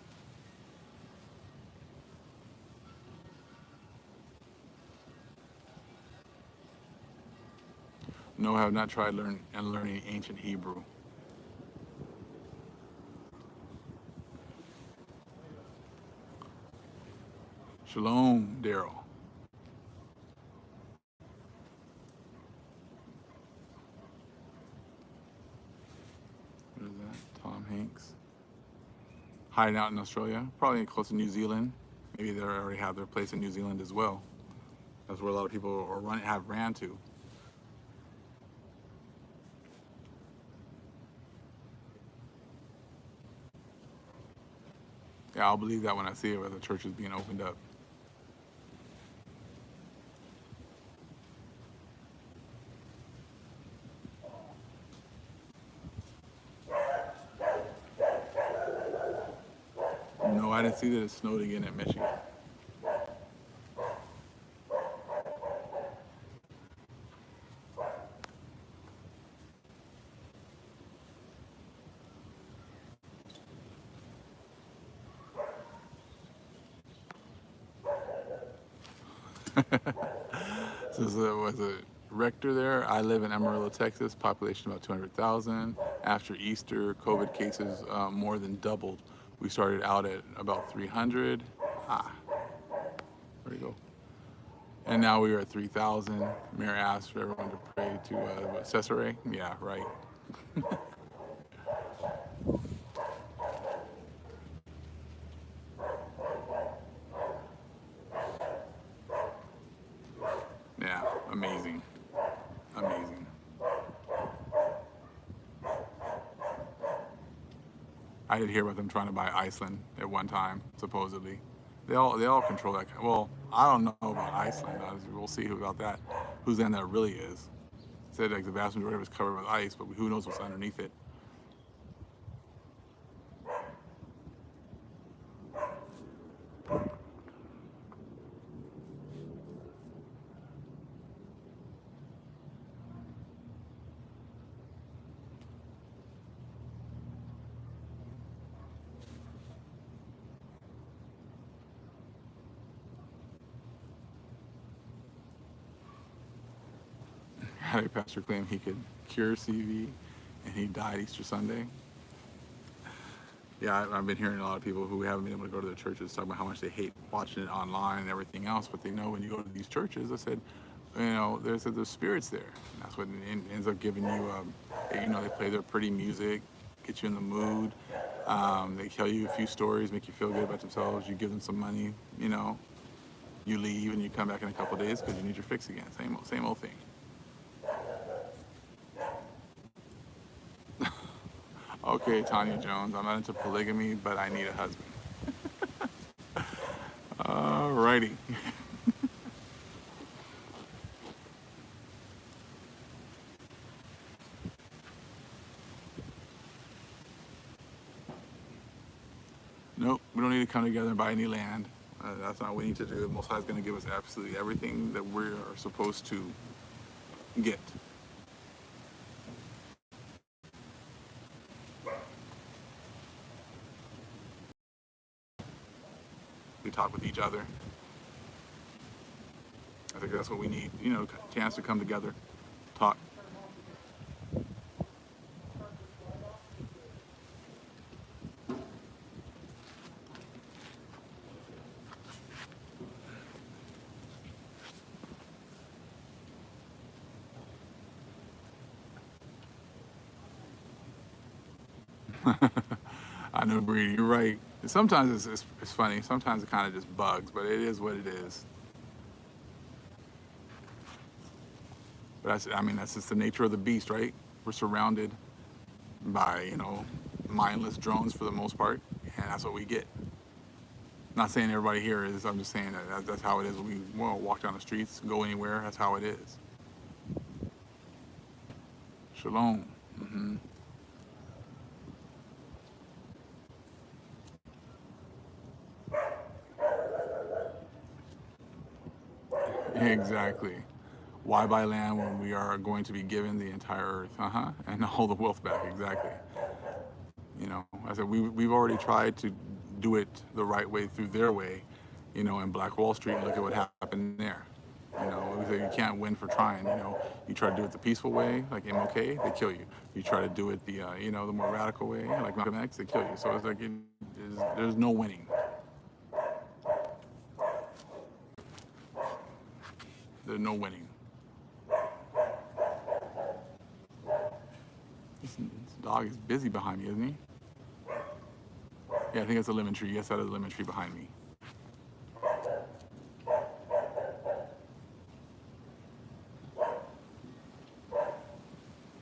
No, I have not tried learning ancient Hebrew. Shalom, Daryl. What is that? Tom Hanks. Hiding out in Australia, probably close to New Zealand. Maybe they already have their place in New Zealand as well. That's where a lot of people have ran to. Yeah, I'll believe that when I see it, where the church is being opened up. No, I didn't see that it snowed again in Michigan. Since there was a rector there, I live in Amarillo, Texas, population about 200,000. After Easter, COVID cases more than doubled. We started out at about 300. Ah, there we go. And now we are at 3,000. Mayor asked for everyone to pray to Cesare. Yeah, right. Yeah, amazing. Amazing. I did hear about them trying to buy Iceland at one time, supposedly. They all control that. Well, I don't know about Iceland. We'll see about that. Whose end that really is. Said like the vast majority of it's covered with ice, but who knows what's underneath it. had a pastor claim he could cure CV, and he died Easter Sunday. Yeah, I've been hearing a lot of people who haven't been able to go to their churches talk about how much they hate watching it online and everything else, but they know when you go to these churches, I said, there's spirits there. And that's what ends up giving you, they play their pretty music, get you in the mood. They tell you a few stories, make you feel good about themselves. You give them some money, you leave and you come back in a couple of days because you need your fix again. Same old thing. Okay, Tanya Jones, I'm not into polygamy, but I need a husband. Alrighty. Nope, we don't need to come together and buy any land. That's not what we need to do. The Most High is going to give us absolutely everything that we are supposed to get. We talk with each other. I think that's what we need. A chance to come together, talk. I know, Brady, you're right. Sometimes it's funny. Sometimes it kind of just bugs, but it is what it is. But that's just the nature of the beast, right? We're surrounded by, mindless drones for the most part, and that's what we get. Not saying everybody here is. I'm just saying that's how it is. We walk down the streets, go anywhere. That's how it is. Shalom. Mm-hmm. Exactly. Why buy land when we are going to be given the entire earth? And all the wealth back. Exactly. I said we've already tried to do it the right way through their way, in Black Wall Street. Look at what happened there. We say you can't win for trying. You try to do it the peaceful way, like MLK, they kill you. You try to do it the the more radical way, like Malcolm X, they kill you. So it's like there's no winning. There's no winning. This dog is busy behind me, isn't he? Yeah, I think it's a lemon tree. Yes, that is a lemon tree behind me.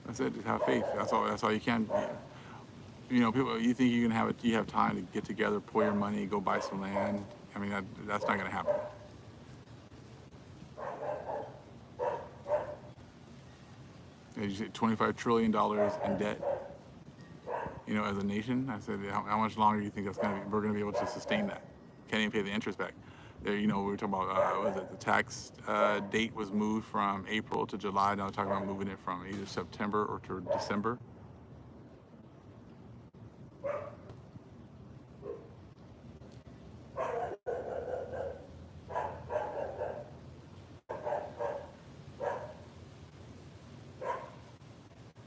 That's it. Just have faith. That's all. That's all you can. People. You think you can have it? You have time to get together, pull your money, go buy some land. That's not going to happen. As you say, $25 trillion in debt. As a nation, I said, how much longer do you think we're going to be able to sustain that? Can't even pay the interest back. There, we were talking about, the tax date was moved from April to July. Now they're talking about moving it from either September or to December.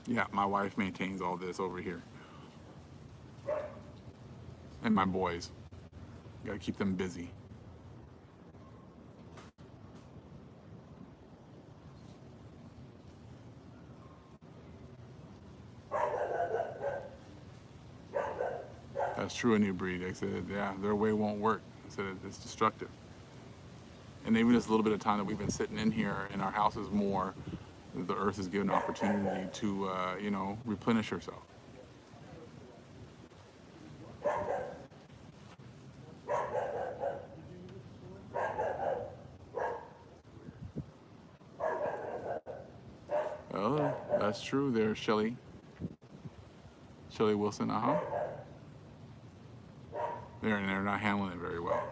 Yeah, my wife maintains all this over here. And my boys. Gotta keep them busy. That's true, a new breed. I said, yeah, their way won't work. I said, it's destructive. And even this little bit of time that we've been sitting in here in our houses more, the earth is given an opportunity to, replenish herself. Oh, that's true there, Shelly. Shelly Wilson, They're not handling it very well.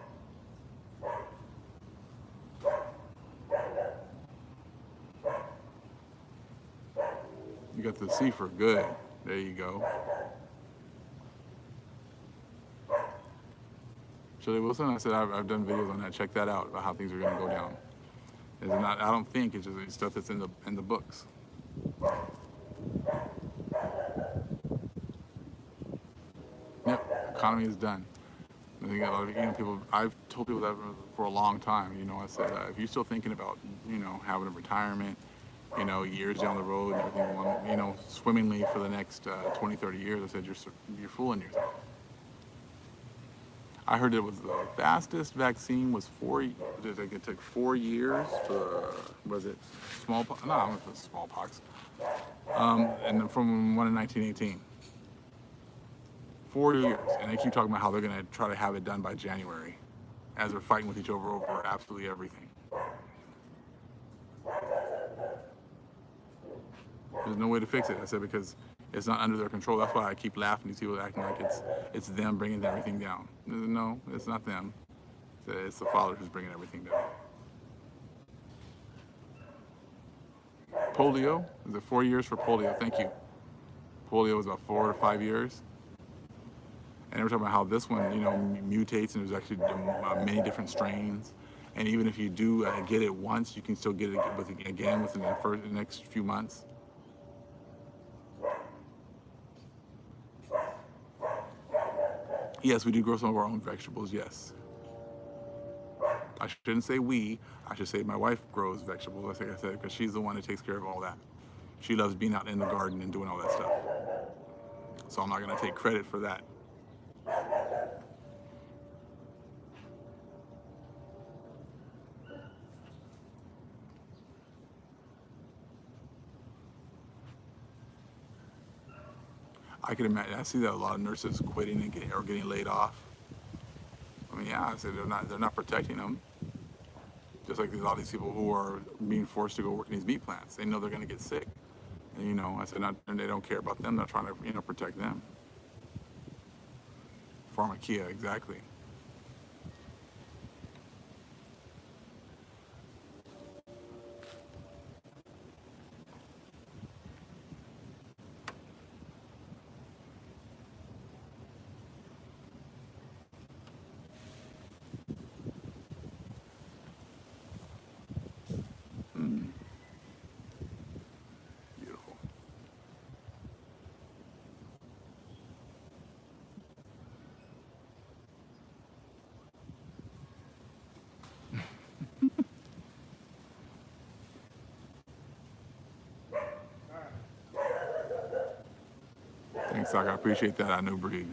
You got the cipher, good. There you go. Shelly Wilson, I said I've done videos on that. Check that out about how things are going to go down. It's not. I don't think it's just stuff that's in the books. Yep, economy is done. I think a lot of people. I've told people that for a long time. I said if you're still thinking about having a retirement, years down the road and everything, swimmingly for the next 20, 30 years, I said you're fooling yourself. I heard it was the fastest vaccine was it took 4 years for, was it smallpox? No, I don't know if it was smallpox. And then from one in 1918. 4 years, and they keep talking about how they're going to try to have it done by January, as they're fighting with each other over absolutely everything. There's no way to fix it. I said because it's not under their control. That's why I keep laughing. These people acting like it's them bringing everything down. No, it's not them. It's the Father who's bringing everything down. Polio, is it 4 years for polio? Thank you. Polio was about 4 to 5 years. And we're talking about how this one, mutates, and there's actually many different strains. And even if you do get it once, you can still get it again within the next few months. Yes, we do grow some of our own vegetables, yes. I shouldn't say we, I should say my wife grows vegetables, like I said, because she's the one that takes care of all that. She loves being out in the garden and doing all that stuff. So I'm not going to take credit for that. I can imagine. I see that a lot of nurses quitting and getting laid off. I mean, yeah, I said they're not protecting them. Just like a lot of these people who are being forced to go work in these meat plants, they know they're going to get sick. And, I said and they don't care about them. They're trying to protect them. Pharmakia, exactly. Mm, beautiful. Thanks, Doc. I appreciate that. I know breed.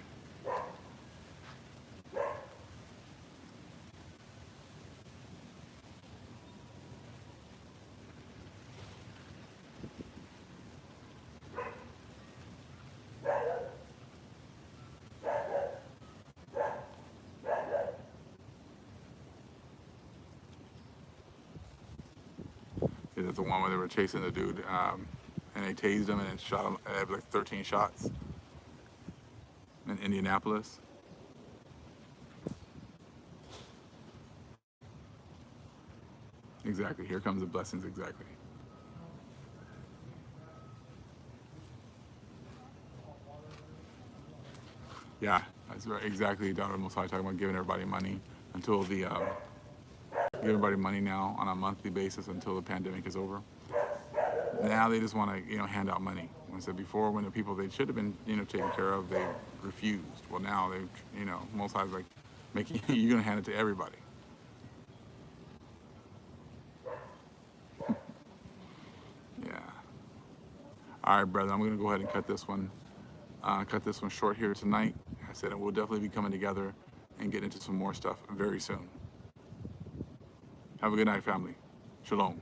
Is it the one where they were chasing the dude and they tased him and shot him at like 13 shots in Indianapolis? Exactly. Here comes the blessings. Exactly. Yeah, that's right. Exactly. Daughter Most High talking about giving everybody money until give everybody money now on a monthly basis until the pandemic is over. Now they just want to hand out money. Like I said before, when the people they should have been taken care of, they refused. Well, now they Most High's like making you're gonna hand it to everybody. Yeah. All right, brother. I'm gonna go ahead and cut this one short here tonight. I said we'll definitely be coming together and get into some more stuff very soon. Have a good night, family. Shalom.